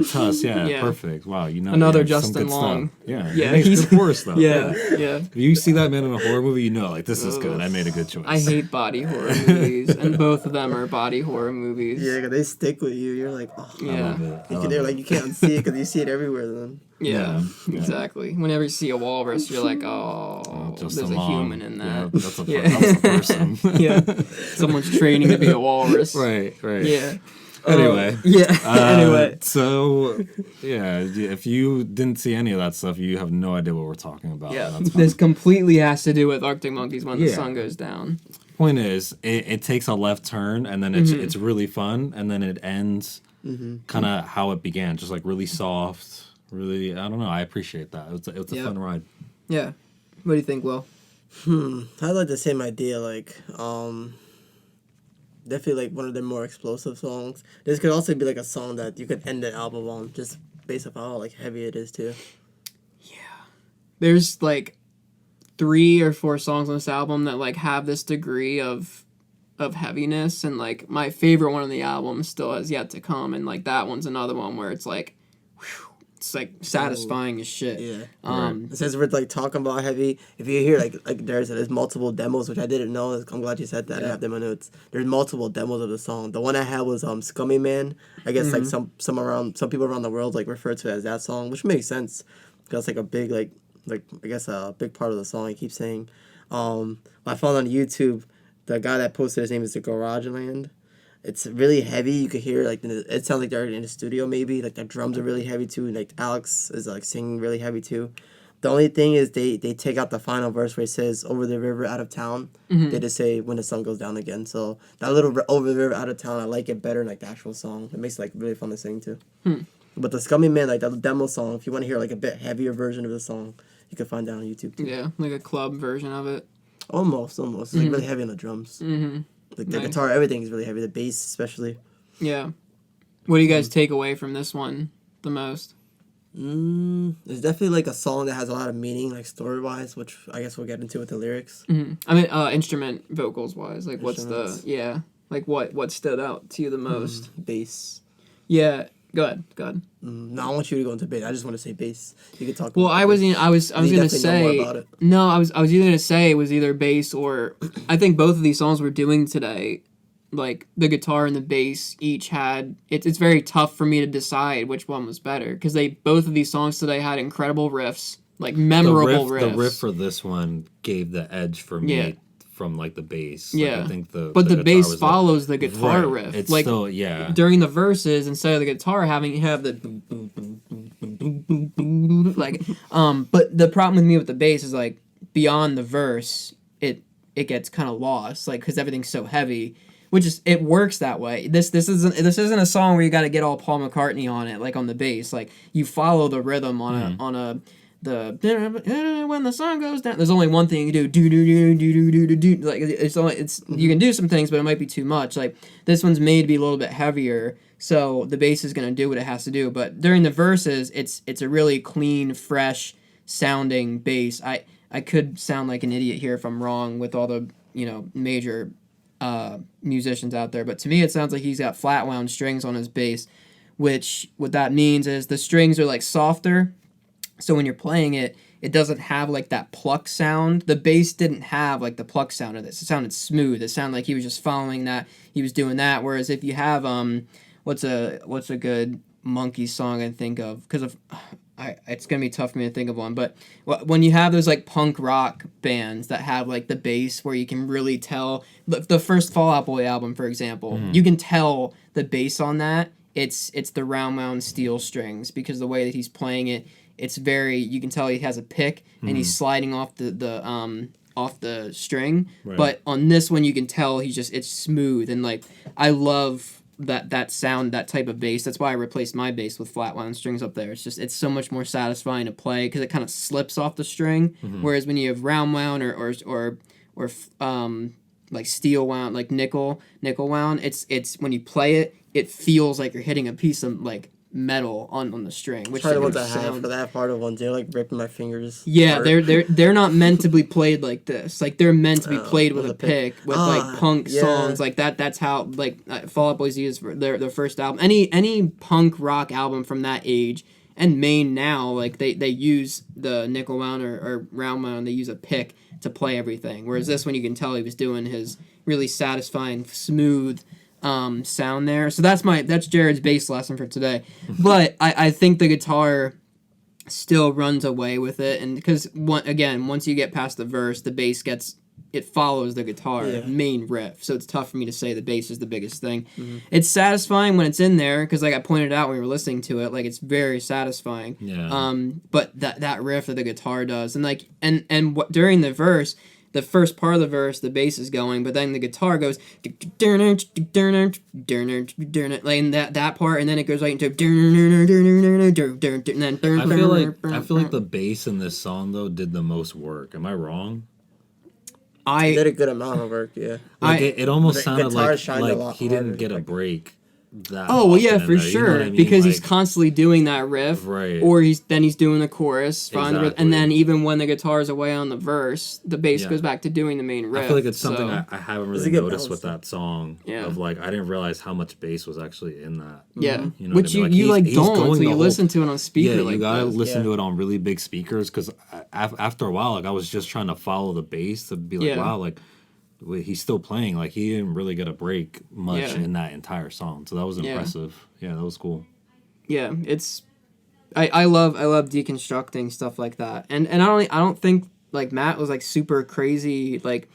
Tusk, perfect. Wow, you know, another some Justin good Long. Stuff. Yeah, he's good horror stuff. Yeah. If you see that man in a horror movie, you know, like, this is good. I made a good choice. I hate body horror movies, and both of them are body horror movies. Yeah, 'cause they stick with you. You're like, oh. Yeah. They're like, you can't see it because you see it everywhere then. Yeah, exactly. Whenever you see a walrus, you're like, there's a human in that. Yeah, that's a person. Yeah, someone's training to be a walrus. Right. Yeah. Anyway. Anyway. So, if you didn't see any of that stuff, you have no idea what we're talking about. Yeah, That's fine. this completely has to do with Arctic Monkeys When the Sun Goes Down. Point is, it takes a left turn, and then it's really fun, and then it ends kind of how it began, just like really soft, really, I don't know, I appreciate that. It's a fun ride. Yeah. What do you think, Will? I like the same idea. Like, definitely like one of the more explosive songs. This could also be like a song that you could end the album on, just based off how like heavy it is too. There's like 3 or 4 songs on this album that like have this degree of heaviness, and like my favorite one on the album still has yet to come, and like that one's another one where it's like, whew, it's like satisfying as shit. Yeah. Since we're like talking about heavy, if you hear like there's multiple demos, which I didn't know. I'm glad you said that. I have them in my notes. There's multiple demos of the song. The one I had was Scummy Man. I guess like some people around the world like refer to it as that song, which makes sense because it's like a big like I guess a big part of the song. I keep saying. I found on YouTube, the guy that posted his name is the Garage Land. It's really heavy. You could hear like it sounds like they're in the studio maybe. Like the drums are really heavy too. And like Alex is like singing really heavy too. The only thing is they take out the final verse where it says "over the river out of town." They just say "when the sun goes down again." So that little "over the river out of town," I like it better than like the actual song. It makes it like really fun to sing too. But the Scummy Man, like the demo song, if you want to hear like a bit heavier version of the song, you can find that on YouTube too. Yeah, like a club version of it. Almost. It's like really heavy on the drums. Like the guitar, everything is really heavy. The bass, especially. Yeah. What do you guys take away from this one the most? It's definitely like a song that has a lot of meaning, like story wise, which I guess we'll get into with the lyrics. I mean, instrument vocals wise, like what's like what stood out to you the most? Bass. Yeah. Go ahead. No, I want you to go into bass. I just want to say bass. You can talk. Well, I was gonna say no. I was either gonna say it was either bass or I think both of these songs we're doing today, like the guitar and the bass each had it's very tough for me to decide which one was better because both of these songs today had incredible riffs, like memorable riffs. The riff for this one gave the edge for me. From like the bass, yeah. I think the bass follows the guitar riff. It's like still during the verses instead of the guitar you have the boom, boom, boom, boom, boom, boom, boom, like But the problem with me with the bass is like beyond the verse, it gets kind of lost, like because everything's so heavy. Which is it works that way. This isn't a song where you got to get all Paul McCartney on it like on the bass. Like you follow the rhythm on when the sun goes down. There's only one thing you can do. Like you can do some things, but it might be too much. Like this one's made to be a little bit heavier, so the bass is gonna do what it has to do. But during the verses, it's a really clean, fresh sounding bass. I could sound like an idiot here if I'm wrong with all the major musicians out there, but to me it sounds like he's got flat wound strings on his bass, which what that means is the strings are like softer. So when you're playing it, it doesn't have like that pluck sound. The bass didn't have like the pluck sound of this. It sounded smooth. It sounded like he was just following that. He was doing that. Whereas if you have what's a good Monkey song I think of? Because of it's gonna be tough for me to think of one. But when you have those like punk rock bands that have like the bass where you can really tell the first Fall Out Boy album, for example, you can tell the bass on that. It's the round wound steel strings because the way that he's playing it. It's very, you can tell he has a pick and he's sliding off the string. Right. But on this one, you can tell it's smooth. And like, I love that sound, that type of bass. That's why I replaced my bass with flat wound strings up there. It's so much more satisfying to play because it kind of slips off the string. Whereas when you have round wound or like steel wound, like nickel wound, it's when you play it, it feels like you're hitting a piece of like metal on the string, which the ones I have, because I have harder ones. They're like ripping my fingers. Yeah, they're not meant to be played like this. Like they're meant to be played with a pick, with like punk songs like that. That's how like Fall Out Boy's used for their first album. Any punk rock album from that age and Maine now, like they use the nickel wound or round wound. They use a pick to play everything. Whereas this one, you can tell he was doing his really satisfying, smooth. Sound there. So that's Jared's bass lesson for today. But I think the guitar still runs away with it, and because once you get past the verse, the bass follows the guitar main riff. So it's tough for me to say the bass is the biggest thing. It's satisfying when it's in there because like I pointed out when we were listening to it, like it's very satisfying. Yeah. But that riff that the guitar does, and like during the verse. The first part of the verse, the bass is going, but then the guitar goes like in that part, and then it goes right into and then I feel like the bass in this song though did the most work. Am I wrong? He did a good amount of work, yeah. Like it almost the sounded guitar like shined a lot he didn't harder, get a like- break. That Oh well, yeah, often in for there, you know sure. what I mean? Because he's Like, constantly doing that riff, Right. Or he's doing the chorus, and Exactly. then even when the guitar's away on the verse, the bass Yeah. goes back to doing the main riff. I feel like it's something so, I haven't It's really a good noticed with balance, that song. Yeah. Of like, I didn't realize how much bass was actually in that. yeah, You know which what I mean? you He's don't going until the you whole- listen to it on speaker. Yeah, like you gotta this. listen Yeah. to it on really big speakers because after a while, like I was just trying to follow the bass to be like, Yeah. wow, like he's still playing. Like he didn't really get a break much Yeah. in that entire song, so that was Yeah. impressive. Yeah, that was cool. Yeah, it's I love deconstructing stuff like that, and I don't think like Matt was like super crazy like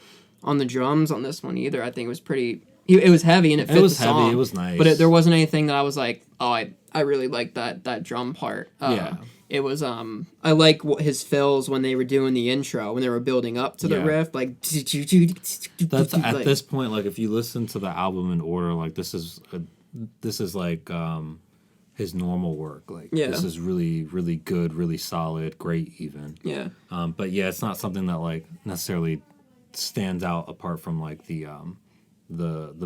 on the drums on this one either. I think it was pretty. It was heavy and it fit was the heavy, song. it was nice. But there wasn't anything that I was like, oh, I really like that drum part. Yeah. It was I like his fills when they were doing the intro when they were building up to the Yeah. riff like. That's at like- this point, like if you listen to the album in order, like this is like his normal work. Like Yeah. this is really really good, really solid, great even. Yeah. But yeah, it's not something that like necessarily stands out apart from like the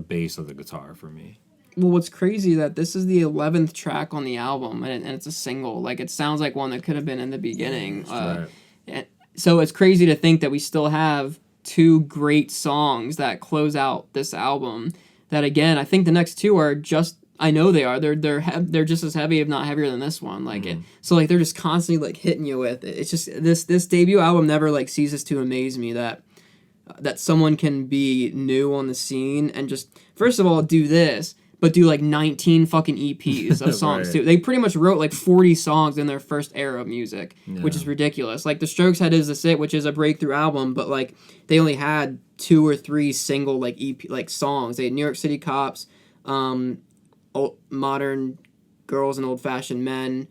bass of the guitar for me. Well, what's crazy that this is the 11th track on the album, and it's a single. Like, it sounds like one that could have been in the beginning. Right. And so it's crazy to think that we still have two great songs that close out this album. That, again, I think the next two are just... I know they are. They're just as heavy, if not heavier than this one. Like so like they're just constantly like hitting you with it. It's just this debut album never like ceases to amaze me that someone can be new on the scene and just first of all do this, but do like 19 fucking EPs of songs Right. too. They pretty much wrote like 40 songs in their first era of music, which Yeah. is ridiculous. Like the Strokes had Is This It, which is a breakthrough album, but like they only had 2 or 3 single like EP like songs. They had New York City Cops, Modern Girls and Old Fashioned Men,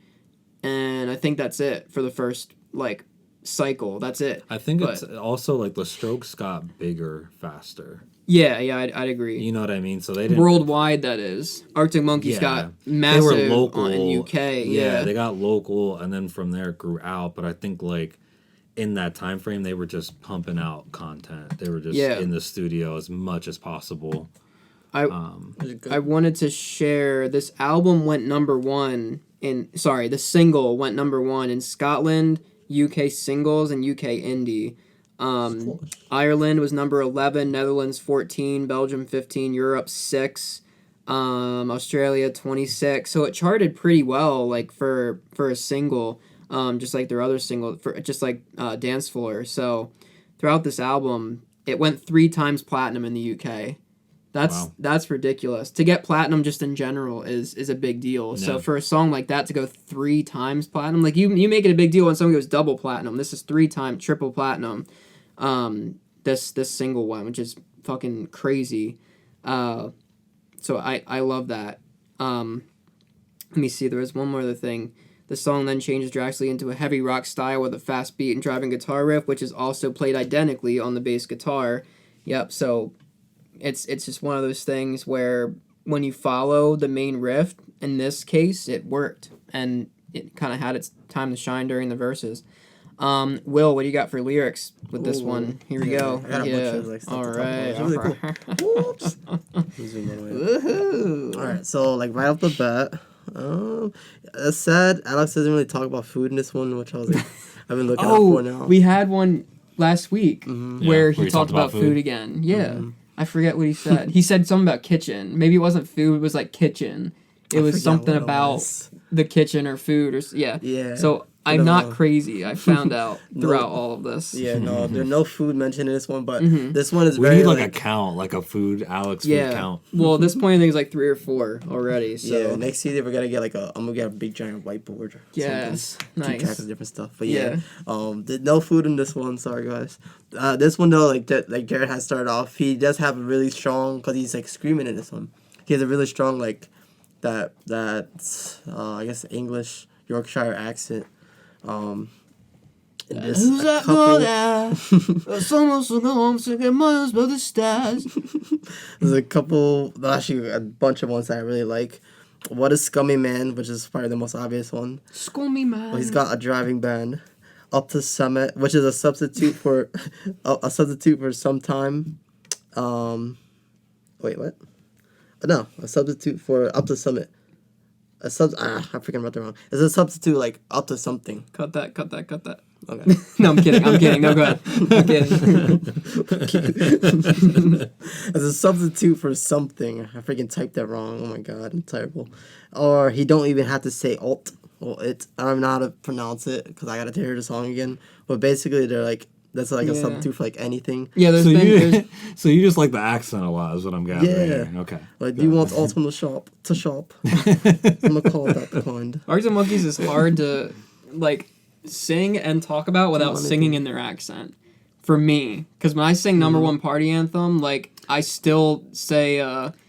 and I think that's it for the first like cycle. That's it. I think But- it's also like the Strokes got bigger faster. Yeah, I'd agree. You know what I mean? So they didn't. Worldwide, that is. Arctic Monkeys Yeah. got They massive were local in UK. Yeah, they got local, and then from there it grew out. But I think like in that time frame, they were just pumping out content. They were just Yeah. in the studio as much as possible. I wanted to share this album went number 1 in the single went number 1 in Scotland, UK singles, and UK indie. Ireland was number 11, Netherlands 14, Belgium 15, Europe 6, Australia 26. So it charted pretty well, like for a single, just like their other single, for just like Dance Floor. So throughout this album, it went 3 times platinum in the UK. That's ridiculous. To get platinum just in general is a big deal. So Yeah. for a song like that to go 3 times platinum, like you make it a big deal when someone goes double platinum. This is 3 times triple platinum. This single one, which is fucking crazy. So I love that. Let me see. There was one more other thing. The song then changes drastically into a heavy rock style with a fast beat and driving guitar riff, which is also played identically on the bass guitar. Yep. So it's just one of those things where when you follow the main riff, in this case, it worked and it kind of had its time to shine during the verses. Will, what do you got for lyrics with this one? Here we go. I got a bunch of, like, stuff All to talk about. right. It's really cool. Whoops. Woohoo. All right, so like right off the bat, it's sad. Alex doesn't really talk about food in this one, which I was like, I've been looking out for now. We had one last week where Where he he talked about food again. Yeah. I forget what he said. He said something about kitchen. Maybe it wasn't food, it was like kitchen. It was forget something what it about was. the kitchen or food or yeah. Yeah. So I'm Whatever. not crazy. I found out throughout all of this. Yeah, no, there's no food mentioned in this one, but Mm-hmm. this one is We very need like a count, like a food Alex Yeah. food count. Well, at this point I think it's like 3 or 4 already. So yeah. Next season we're gonna get like I'm gonna get a big giant whiteboard. Or yes. something. Keep track Nice. of different stuff. But yeah, Yeah. there's no food in this one. Sorry guys. This one though, like Jared has started off, he does have a really strong, cause he's like screaming in this one. He has a really strong like that I guess English Yorkshire accent. And this a couple, there's a couple, actually a bunch of ones that I really like. What a Scummy Man, which is probably the most obvious one. Scummy man. Well, he's got a driving band. Up to Summit, which is a substitute for a substitute for sometime. Wait, what? No, a substitute for Up to Summit. I freaking wrote that wrong. It's a substitute like up to something. Cut that. Okay. No, I'm kidding. No, go ahead. I'm kidding. As a substitute for something. I freaking typed that wrong. Oh my god, I'm terrible. Or he don't even have to say alt or it. I don't know how to pronounce it because I gotta hear the song again. But basically, they're like that's like a substitute for like anything. Yeah, so you just like the accent a lot, is what I'm gathering. Yeah. Okay. Like, do you want alt from the shop? To shop. I'm gonna call it that kind. Arctic Monkeys is hard to like sing and talk about without singing in their accent. For me, because when I sing Number One Party Anthem, like I still say.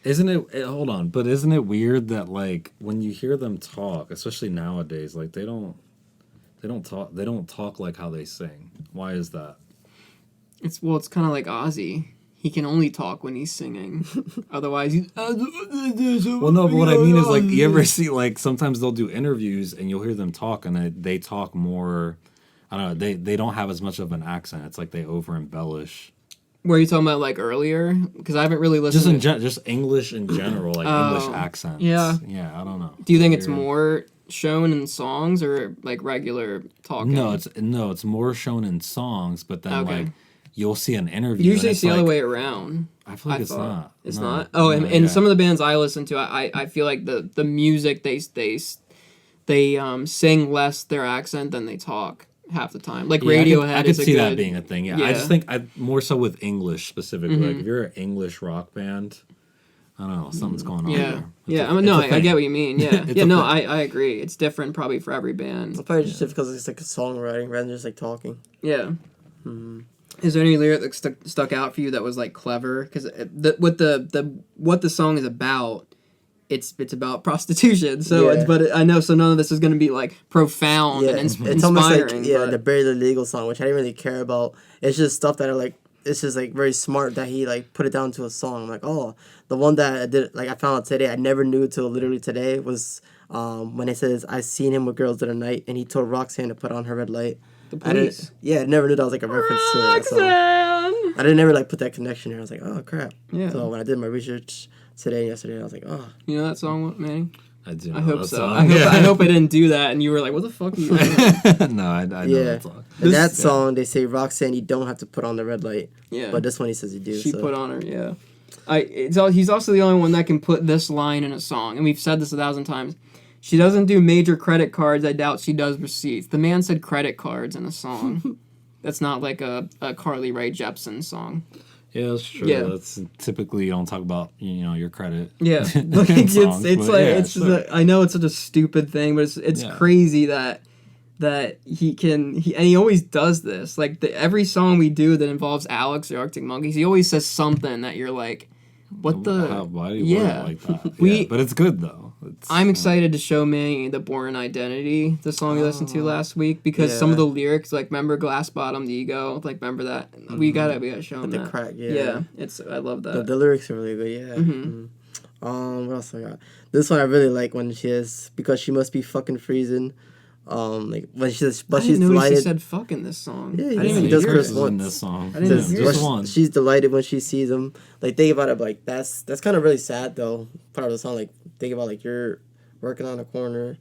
Isn't it? Hold on, but isn't it weird that like when you hear them talk, especially nowadays, like they don't talk like how they sing. Why is that? It's kind of like Ozzy. He can only talk when he's singing. Otherwise, he's... Well, no, but what I mean is, like, you ever see, like, sometimes they'll do interviews and you'll hear them talk and they talk more... I don't know, they don't have as much of an accent. It's like they over-embellish. Were you talking about, like, earlier? Because I haven't really listened just English in general, like, English accents. Yeah. Yeah, I don't know. Do you think it's more shown in songs or, like, regular talking? No, it's more shown in songs, but then, like... You'll see an interview. Usually it's the other way around. I feel like it's not. It's not? Oh, and some of the bands I listen to, I feel like the music, they sing less their accent than they talk half the time. Like Radiohead I could see that being a thing, yeah. I just think more so with English specifically. Like if you're an English rock band, I don't know, something's going on there. I get what you mean. Yeah. I agree. It's different probably for every band. It's probably just because it's like a songwriting rather than just like talking. Yeah. Is there any lyric that stuck out for you that was like clever? Because what the song is about, it's about prostitution. So, I know so none of this is going to be like profound and inspiring. It's almost like the Barely Legal song, which I didn't really care about. It's just stuff that are like it's just like very smart that he like put it down to a song. I'm like, oh, the one that I did like I found out today, I never knew till literally today was when it says I seen him with girls the other night and he told Roxanne to put on her red light. The Police. I never knew that was like a reference to it. So I didn't never like put that connection here. I was like, oh crap. Yeah. So when I did my research today and yesterday, I was like, oh. You know that song, Manny? I do. I hope so. I hope I didn't do that, and you were like, "What the fuck are you doing?" No, I know that song. In that song, they say Roxanne, you don't have to put on the red light. Yeah. But this one, he says you do. She put on her. Yeah. He's also the only one that can put this line in a song, and we've said this 1,000 times. She doesn't do major credit cards. I doubt she does receipts. The man said credit cards in a song. That's not like a Carly Rae Jepsen song. Yeah, that's true. Yeah. That's typically you don't talk about your credit. Yeah, I know it's such a stupid thing, but it's crazy that he can and he always does this. Like every song we do that involves Alex or Arctic Monkeys, he always says something that you're like, what the? Why do you word it like that? But it's good though. I'm excited to show Manny the Born Identity, the song we listened to last week, because some of the lyrics, like remember Glass Bottom, The Ego, like remember that. We gotta show him that. The crack, I love that. The lyrics are really good, what else I got? This one I really like when she is because she must be fucking freezing. Like when she's delighted. She said "fuck" in this song. Yeah, I didn't even does hear Chris it. once in this song. I didn't hear just once. She's delighted when she sees him. Like think about it, like that's kind of really sad though. Part of the song, like think about like you're working on a corner,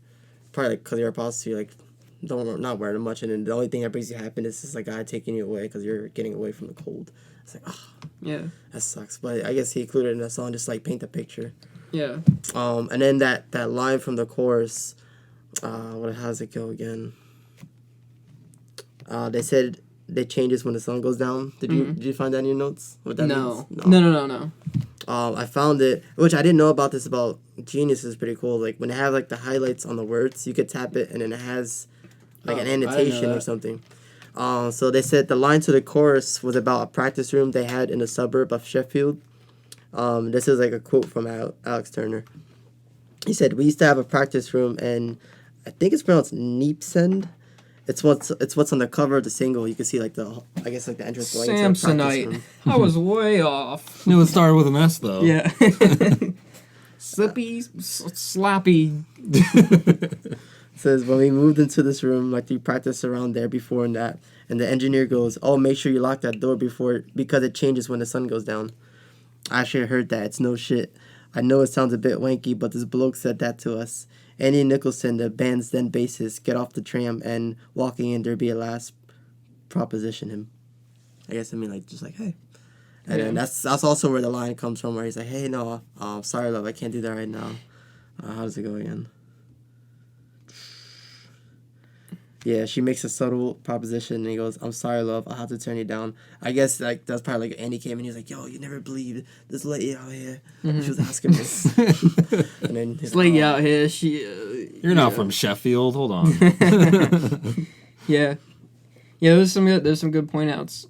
probably like because you're a prostitute, like not wearing much, and then the only thing that brings you happiness is like a guy taking you away because you're getting away from the cold. It's like that sucks. But I guess he included it in that song just like paint the picture. Yeah. And then that line from the chorus, how does it go again? They said they change this when the sun goes down. Did you find that in your notes? What that means? No. I found it, which I didn't know about this about Genius is pretty cool. Like when they have like the highlights on the words, you could tap it and then it has like an annotation or something. So they said the line to the chorus was about a practice room they had in a suburb of Sheffield. This is like a quote from Alex Turner. He said, "We used to have a practice room, and I think it's pronounced Neepsend. It's what's on the cover of the single. You can see like the entrance lights. Samsonite. I was way off. No, it started with an S though. Yeah. Slippy, slappy. says, when we moved into this room, like we practiced around there before and that, and the engineer goes, oh, make sure you lock that door because it changes when the sun goes down. I actually heard that. It's no shit. I know it sounds a bit wanky, but this bloke said that to us. Andy Nicholson, the band's then bassist, get off the tram and walking in, there be a last proposition him. I guess I mean like just like hey. And then that's also where the line comes from, where he's like, hey, no, sorry, love, I can't do that right now. How does it go again? Yeah, she makes a subtle proposition, and he goes, I'm sorry, love, I'll have to turn you down. I guess like that's probably like Andy came and he was like, yo, you never believed this lady out here. She was asking this. And then This lady out here, You're not from Sheffield. Hold on. Yeah. Yeah, there's some good point outs.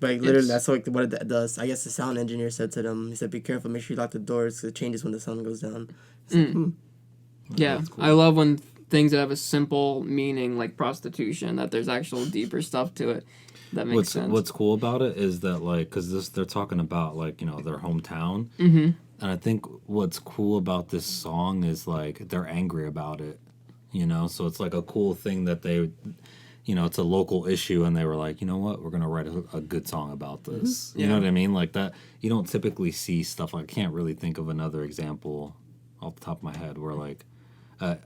Like, literally, that's what it does. I guess the sound engineer said to them, he said, be careful, make sure you lock the doors, because it changes when the sun goes down. Yeah, cool. I love when things that have a simple meaning, like prostitution, that there's actual deeper stuff to it. That makes sense. What's cool about it is that, like, because they're talking about, like, you know, their hometown. Mm-hmm. And I think what's cool about this song is, like, they're angry about it, you know? So it's, like, a cool thing that they... You know, it's a local issue, and they were like, you know what, we're going to write a good song about this. Mm-hmm. You know what I mean? Like that, you don't typically see stuff like, I can't really think of another example off the top of my head where like a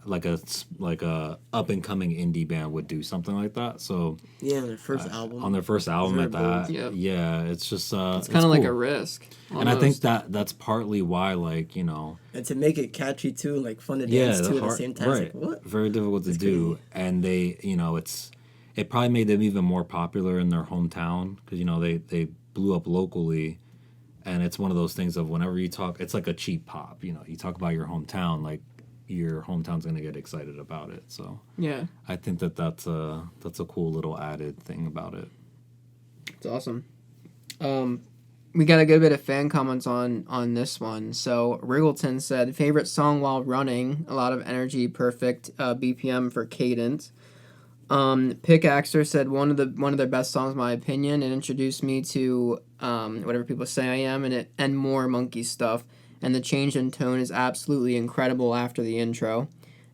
up-and-coming indie band would do something like that. So yeah, their first album. On their first album at that. Yep. Yeah, it's just... it's kind of cool. Like a risk. Almost. And I think that's partly why, like, you know... And to make it catchy, too, like fun to dance to at the same time. Right. It's like, what? Very difficult to do. Crazy. And they, you know, it probably made them even more popular in their hometown because, you know, they blew up locally. And it's one of those things of whenever you talk, it's like a cheap pop. You know, you talk about your hometown, like your hometown's going to get excited about it. So yeah, I think that's a cool little added thing about it. It's awesome. We got a good bit of fan comments on this one. So Wriggleton said, favorite song while running, a lot of energy, perfect BPM for cadence. Pickaxer said one of their best songs, in my opinion. It introduced me to whatever people say I am, and more monkey stuff. And the change in tone is absolutely incredible after the intro.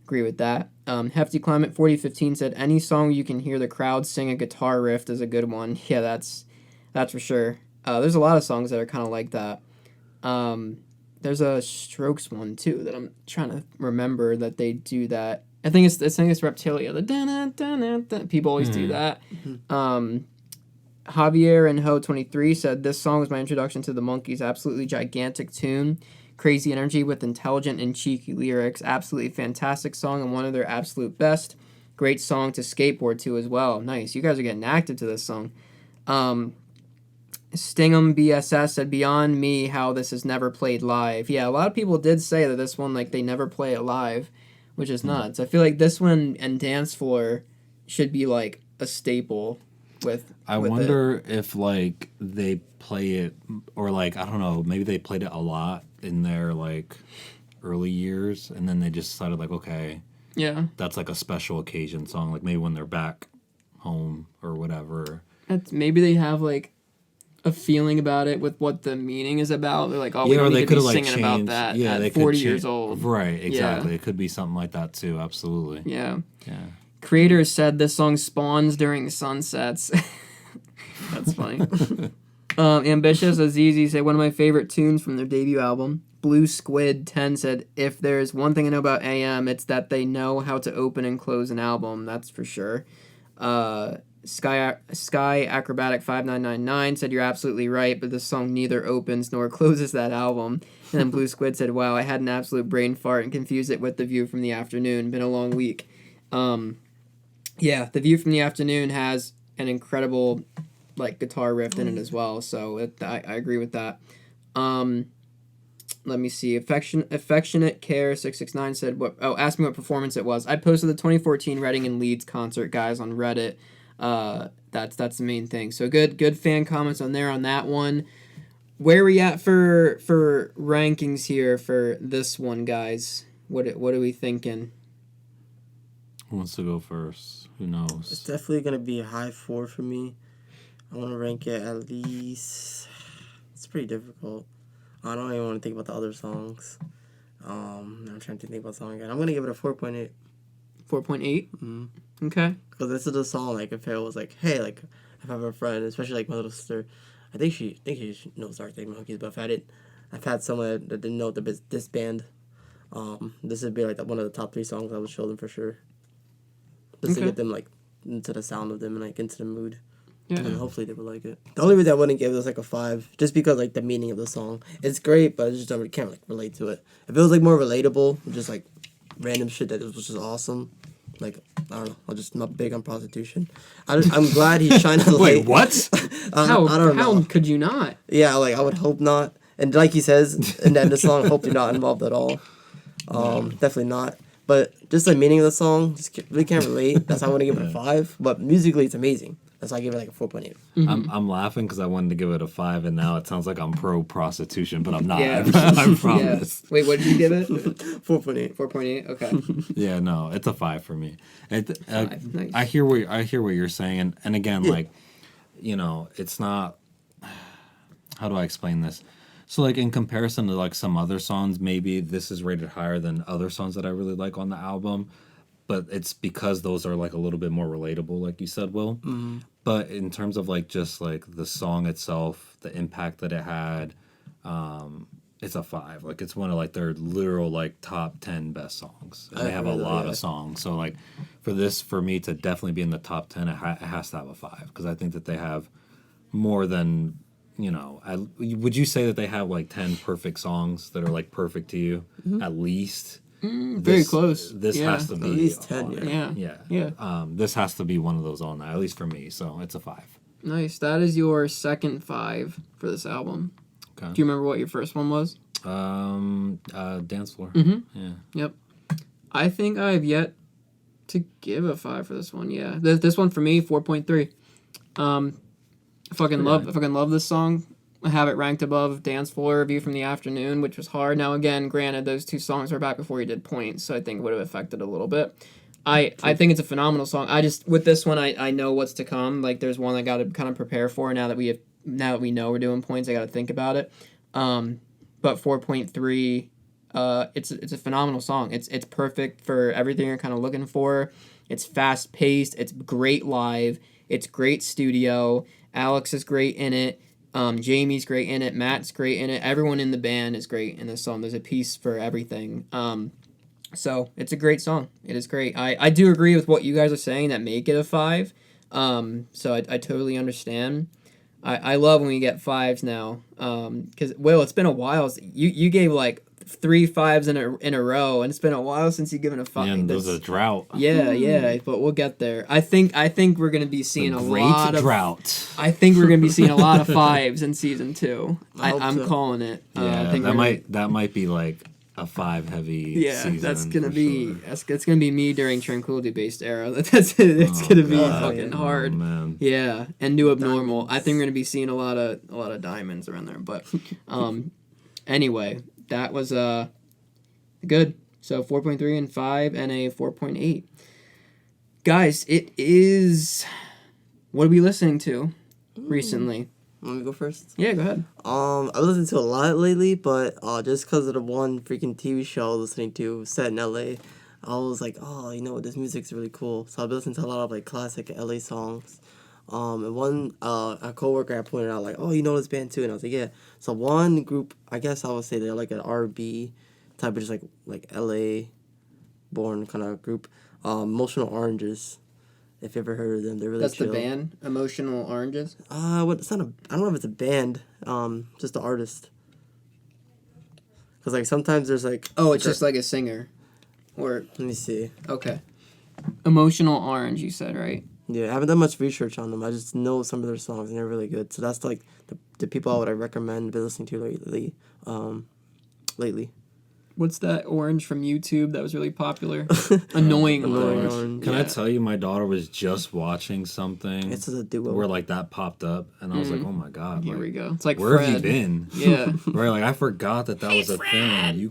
Agree with that. Hefty Climate 4015 said any song you can hear the crowd sing a guitar riff is a good one. Yeah, that's for sure. There's a lot of songs that are kind of like that. There's a Strokes one too that I'm trying to remember that they do that. I think it's Reptilia. The da-na-da-na-da. People always do that. Mm-hmm. Javier and Ho23 said, this song was my introduction to the Monkees. Absolutely gigantic tune. Crazy energy with intelligent and cheeky lyrics. Absolutely fantastic song and one of their absolute best. Great song to skateboard to as well. Nice. You guys are getting active to this song. Stingham BSS said, beyond me how this is never played live. Yeah, a lot of people did say that this one, like, they never play it live, which is nuts. I feel like this one and Dance Floor should be, like, a staple with I wonder if, like, they play it, or, like, I don't know, maybe they played it a lot in their, like, early years, and then they just decided, like, okay, yeah, that's, like, a special occasion song, like, maybe when they're back home or whatever. Maybe they have, like, a feeling about it with what the meaning is about. They're like, oh, we don't need to be singing about that at 40 years old. Right, exactly. Yeah. It could be something like that, too. Absolutely. Yeah. Yeah. Creators said this song spawns during sunsets. That's funny. Ambitious Azizi said, one of my favorite tunes from their debut album. Blue Squid 10 said, if there's one thing I know about AM, it's that they know how to open and close an album. That's for sure. Sky Acrobatic 5999 said, you're absolutely right, but this song neither opens nor closes that album. And then Blue Squid said, wow, I had an absolute brain fart and confused it with The View from the Afternoon. Been a long week. Yeah, The View from the Afternoon has an incredible, like, guitar riff in it as well, so I agree with that. Let me see. Affectionate Care 669 said, asked me what performance it was. I posted the 2014 Reading and Leeds concert, guys, on Reddit. That's the main thing. So good fan comments on there on that one. Where are we at for rankings here for this one, guys? What are we thinking? Who wants to go first? Who knows? It's definitely gonna be a high 4 for me. I want to rank it at least. It's pretty difficult. I don't even want to think about the other songs. I'm trying to think about the song again. I'm gonna give it a 4.8. 4.8. Okay. Because this is the song, like, if it was like, hey, like, if I have a friend, especially like my little sister, I think she knows Arctic Monkeys, but I've had someone that didn't know this band. This would be like one of the top 3 songs I would show them for sure. Just to get them like into the sound of them and like into the mood. Yeah. And hopefully they would like it. The only reason I wouldn't give this like a 5, just because like the meaning of the song, it's great, but I just can't like relate to it. If it was like more relatable, just like random shit that was just awesome. Like, I don't know. I'm just not big on prostitution. I'm glad he's shining a light. Wait, what? I don't know. How could you not? Yeah, like, I would hope not. And like he says in the end of the song, hope you're not involved at all. Definitely not. But just the meaning of the song, just really can't relate. That's why I want to give it a 5. But musically, it's amazing. That's why I give it like a 4.8. I'm laughing because I wanted to give it a 5, and now it sounds like I'm pro prostitution, but I'm not. Yeah. I promise. Yeah. Wait, what did you give it? 4.8. 4.8. Okay. Yeah, no, it's a 5 for me. Nice. I hear what you're saying, and again, like, you know, it's not. How do I explain this? So, like, in comparison to like some other songs, maybe this is rated higher than other songs that I really like on the album. But it's because those are like a little bit more relatable, like you said, Will. Mm-hmm. But in terms of like just like the song itself, the impact that it had, it's a 5. Like, it's one of like their literal like top 10 best songs. And they have a lot of songs. So like for me to definitely be in the top 10, it has to have a 5 because I think that they have more than, you know. Would you say that they have like 10 perfect songs that are like perfect to you at least? Very close. This has to be at least 10. Yeah. This has to be one of those on there, at least for me. So it's a 5. Nice. That is your second 5 for this album. Okay. Do you remember what your first one was? Dance Floor. Mm-hmm. Yeah. Yep. I think I have yet to give a 5 for this one. Yeah. This one for me, 4.3. I fucking love this song. I have it ranked above Dance Floor, View from the Afternoon, which was hard. Now, again, granted, those 2 songs were back before he did Points, so I think it would have affected a little bit. I think it's a phenomenal song. With this one, I know what's to come. Like, there's one I got to kind of prepare for now that we know we're doing Points. I got to think about it. But 4.3, it's a phenomenal song. It's perfect for everything you're kind of looking for. It's fast paced. It's great live. It's great studio. Alex is great in it. Jamie's great in it. Matt's great in it. Everyone in the band is great in this song. There's a piece for everything. So it's a great song. It is great. I do agree with what you guys are saying that make it a 5. So I totally understand. I love when we get 5s now. Because, Will, it's been a while. You gave like 3 5s in a row, and it's been a while since you've given a 5. Yeah, and there's a drought. Yeah, but we'll get there. I think we're gonna be seeing a lot of drought. I think we're gonna be seeing a lot of 5s in season 2. I'm so. calling it. Yeah, that might be like a 5 heavy. season that's gonna be sure. that's gonna be me during Tranquility based era. It's gonna be fucking hard. Oh, man. Yeah, and New Abnormal. I think we're gonna be seeing a lot of diamonds around there. But anyway. That was good. So 4.3 and 5 and a 4.8. Guys, it is... What are we listening to recently? Want me to go first? Yeah, go ahead. I've listened to a lot lately, but just because of the one freaking TV show I was listening to set in LA, I was like, oh, you know, this music's really cool. So I've been listening to a lot of like classic LA songs. And one, a coworker had pointed out, like, oh, you know this band too? And I was like, yeah. So one group, I guess I would say they're like an R&B type of just like LA born kind of group. Emotional Oranges, if you ever heard of them. They're really chill. That's the band? Emotional Oranges? It's not I don't know if it's a band, just the artist. Because like sometimes there's like... Oh, it's just like a singer. Or... Let me see. Okay. Emotional Orange, you said, right? Yeah, I haven't done much research on them. I just know some of their songs, and they're really good. So that's like the people I would recommend be listening to lately. What's that orange from YouTube that was really popular? Annoying Orange. Can I tell you, my daughter was just watching something. It's a duo. Where like that popped up, and I was like, oh my god. Here like, we go. It's like where Fred. have you been? Yeah. Right, like I forgot that was a thing. You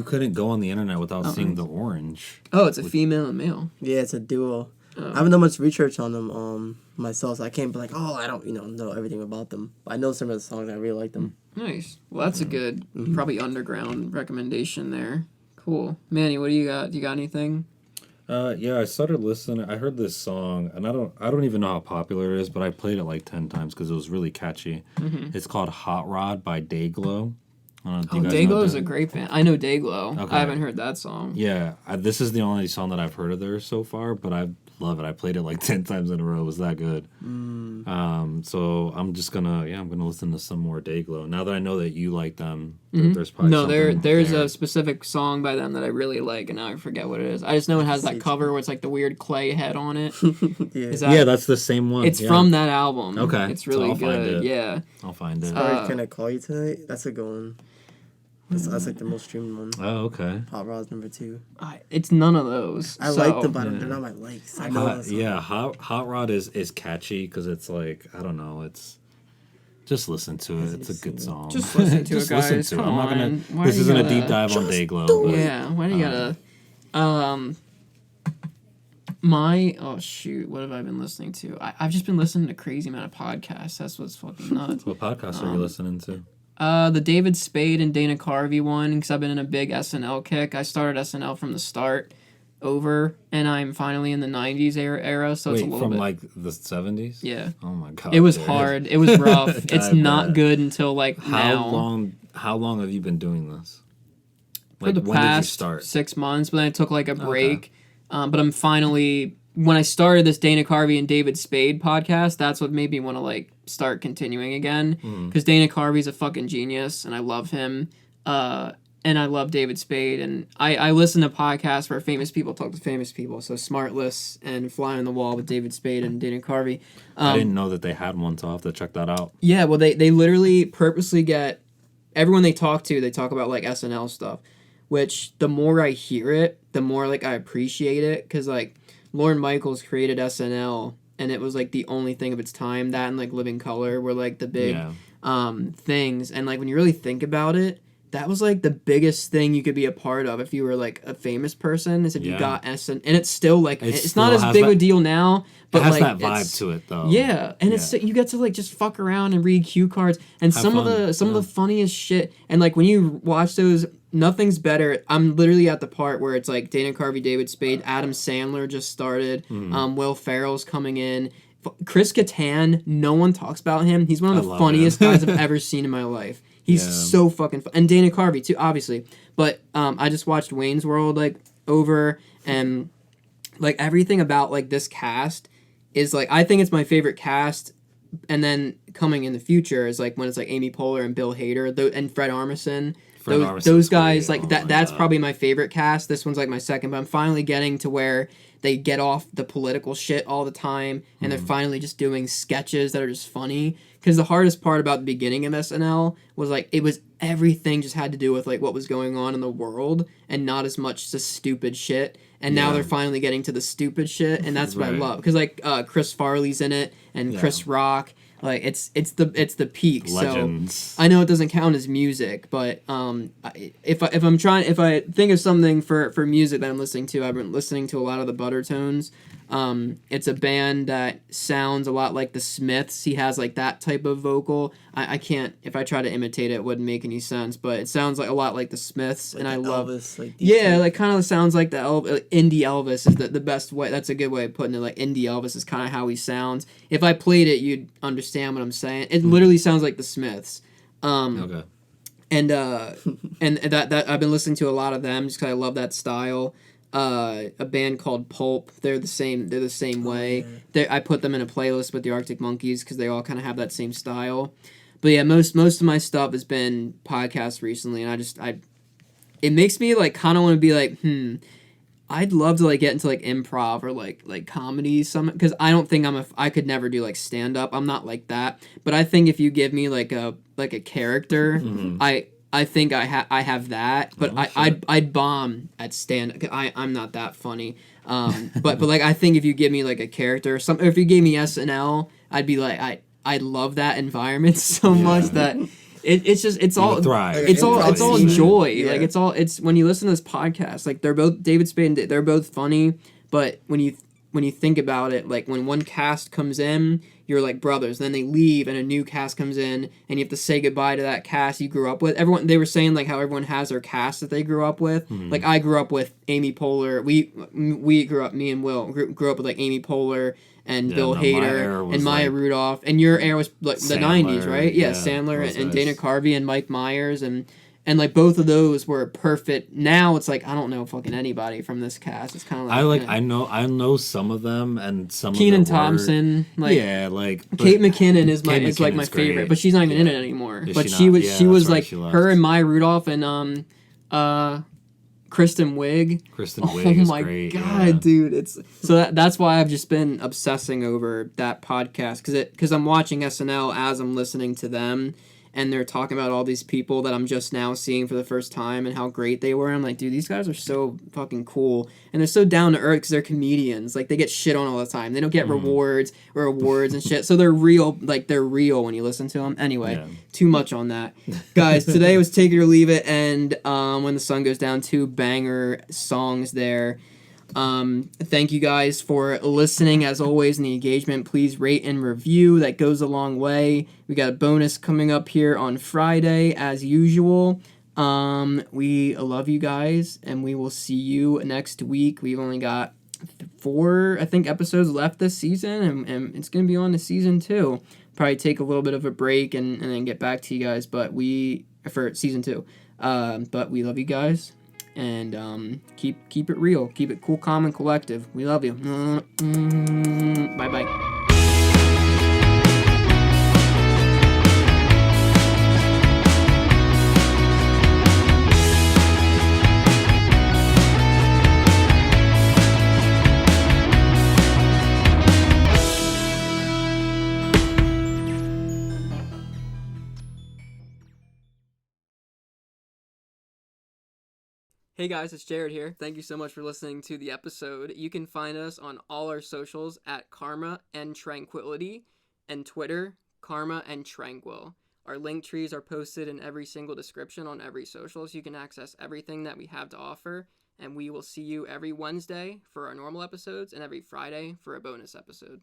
couldn't go on the internet without seeing the orange. Oh, it's a female and male. Yeah, it's a duo. I haven't done much research on them myself, so I can't be like, oh, I don't know everything about them. But I know some of the songs, I really like them. Nice. Well, that's a good, probably underground recommendation there. Cool. Manny, what do you got? Do you got anything? Yeah, I started listening. I heard this song, and I don't even know how popular it is, but I played it like 10 times because it was really catchy. It's called Hot Rod by Dayglow. I don't know, do you guys know Dayglow is that? a great band. I know Dayglow. Okay. I haven't heard that song. Yeah, this is the only song that I've heard of theirs so far, but I love it. I played it like 10 times in a row. It was that good. So I'm just I'm gonna listen to some more Dayglow. Now that I know that you like them, there's probably there's there. a specific song by them that I really like, and now I forget what it is. I just know it has that cover where it's like the weird clay head on it. Yeah. That's the same one. It's from that album. Okay, It's really so I'll find good. it. Yeah. I'll find it. Sorry, Can I Call You Tonight? That's a good one. That's like the most streamed one. Oh, okay. Hot Rod's number 2. It's none of those. I like them, but they're not my likes. I know Hot Rod is catchy because it's like, I don't know, it's just listen to it. It's a good song. Just listen to it, guys. Listen to it. Come I'm not gonna. on. Why This do you isn't a gotta- deep dive on Dayglow. But, Yeah. Why do you gotta? Oh shoot, what have I been listening to? I've just been listening to a crazy amount of podcasts. That's what's fucking nuts. What podcast are you listening to? The David Spade and Dana Carvey one, because I've been in a big SNL kick. I started SNL from the start over, and I'm finally in the 90s era, so it's a little from bit... like the 70s? Yeah. Oh my god. It was dude. hard. It was rough. It's I not bet. good until like now. How long have you been doing this? For the when did you past start? 6 months, but then I took like a break. But I'm finally... When I started this Dana Carvey and David Spade podcast, that's what made me want to like start continuing again. Because Dana Carvey's a fucking genius, and I love him. And I love David Spade. And I listen to podcasts where famous people talk to famous people. So Smartless and Fly on the Wall with David Spade and Dana Carvey. I didn't know that they had one, so I'll have to check that out. Yeah, well, they literally purposely get... Everyone they talk to, they talk about like SNL stuff. Which the more I hear it, the more like I appreciate it. Because like... Lorne Michaels created SNL, and it was like the only thing of its time. That and like Living Color were like the big things. And like when you really think about it, that was like the biggest thing you could be a part of if you were like a famous person. Is if you got SNL, and it's still like it's not as big of a deal now. But it has like, that vibe to it though. Yeah, and it's you get to like just fuck around and read cue cards and some of the funniest shit. And like when you watch those. Nothing's better. I'm literally at the part where it's like Dana Carvey, David Spade, Adam Sandler just started. Will Ferrell's coming in. Chris Kattan, no one talks about him. He's one of the funniest guys I've ever seen in my life. He's so fucking fun. And Dana Carvey, too, obviously. But I just watched Wayne's World, like, over. And, like, everything about, like, this cast is, like, I think it's my favorite cast. And then coming in the future is, like, when it's, like, Amy Poehler and Bill Hader and Fred Armisen. Those guys, like that's probably my favorite cast. This one's like my second, but I'm finally getting to where they get off the political shit all the time, and they're finally just doing sketches that are just funny. Because the hardest part about the beginning of SNL was like it was everything just had to do with like what was going on in the world, and not as much just stupid shit. And now they're finally getting to the stupid shit, and that's what I love. Because like Chris Farley's in it, and Chris Rock. Like it's the peak. Legends. So I know it doesn't count as music, but if I think of something for music that I'm listening to, I've been listening to a lot of the Buttertones. It's a band that sounds a lot like the Smiths. He has like that type of vocal. I can't, if I try to imitate it, it wouldn't make any sense, but it sounds like a lot like the Smiths, like and I love Elvis, like like kind of sounds like the indie Elvis is the best way. That's a good way of putting it. Like indie Elvis is kind of how he sounds. If I played it, you'd understand what I'm saying. It literally sounds like the Smiths. Okay. And that I've been listening to a lot of them just because I love that style. A band called Pulp. They're the same way. I put them in a playlist with the Arctic Monkeys because they all kind of have that same style. But yeah, most of my stuff has been podcasts recently, and it makes me like kind of want to be like, I'd love to like get into like improv or like comedy because I don't think I could never do like stand up. I'm not like that. But I think if you give me like a character, I think I have that, but I'd bomb at stand. I'm not that funny. But like I think if you give me like a character or something, if you gave me SNL, I'd be like I love that environment so much that it's all joy. Yeah. Like it's when you listen to this podcast, like they're both David Spade and they're both funny, but when when you think about it, like when one cast comes in, you're like brothers. Then they leave, and a new cast comes in, and you have to say goodbye to that cast you grew up with. Everyone, they were saying like how everyone has their cast that they grew up with. Like I grew up with Amy Poehler. We grew up. Me and Will grew up with like Amy Poehler and Bill Hader and Maya Rudolph. And your era was like the '90s, right? Yeah, Sandler and Dana Carvey and Mike Myers and like both of those were perfect. Now it's like I don't know fucking anybody from this cast. It's kind of like I know some of them and some Kenan of them Thompson. Like like Kate McKinnon is like my favorite, but she's not even in it anymore. But she was like her and Maya Rudolph and Kristen Wiig. Kristen Wiig is great. Oh my god, dude! It's so that's why I've just been obsessing over that podcast because I'm watching SNL as I'm listening to them, and they're talking about all these people that I'm just now seeing for the first time and how great they were. I'm like, dude, these guys are so fucking cool, and they're so down to earth because they're comedians. Like they get shit on all the time. They don't get rewards or awards and shit, so they're real. Like they're real when you listen to them. Anyway, too much on that, guys. Today was Take It or Leave It, and When the Sun Goes Down, 2 banger songs there. Thank you guys for listening as always and the engagement. Please rate and review. That goes a long way. We got a bonus coming up here on Friday as usual. We love you guys and we will see you next week. We've only got 4 I think episodes left this season and it's gonna be on to season 2. Probably take a little bit of a break and then get back to you guys, but for season 2. But we love you guys. And keep it real. Keep it cool, calm, and collective. We love you. Bye-bye. Hey guys, it's Jared here. Thank you so much for listening to the episode. You can find us on all our socials at Karma and Tranquility, and Twitter, Karma and Tranquil. Our link trees are posted in every single description on every social, so you can access everything that we have to offer. And we will see you every Wednesday for our normal episodes and every Friday for a bonus episode.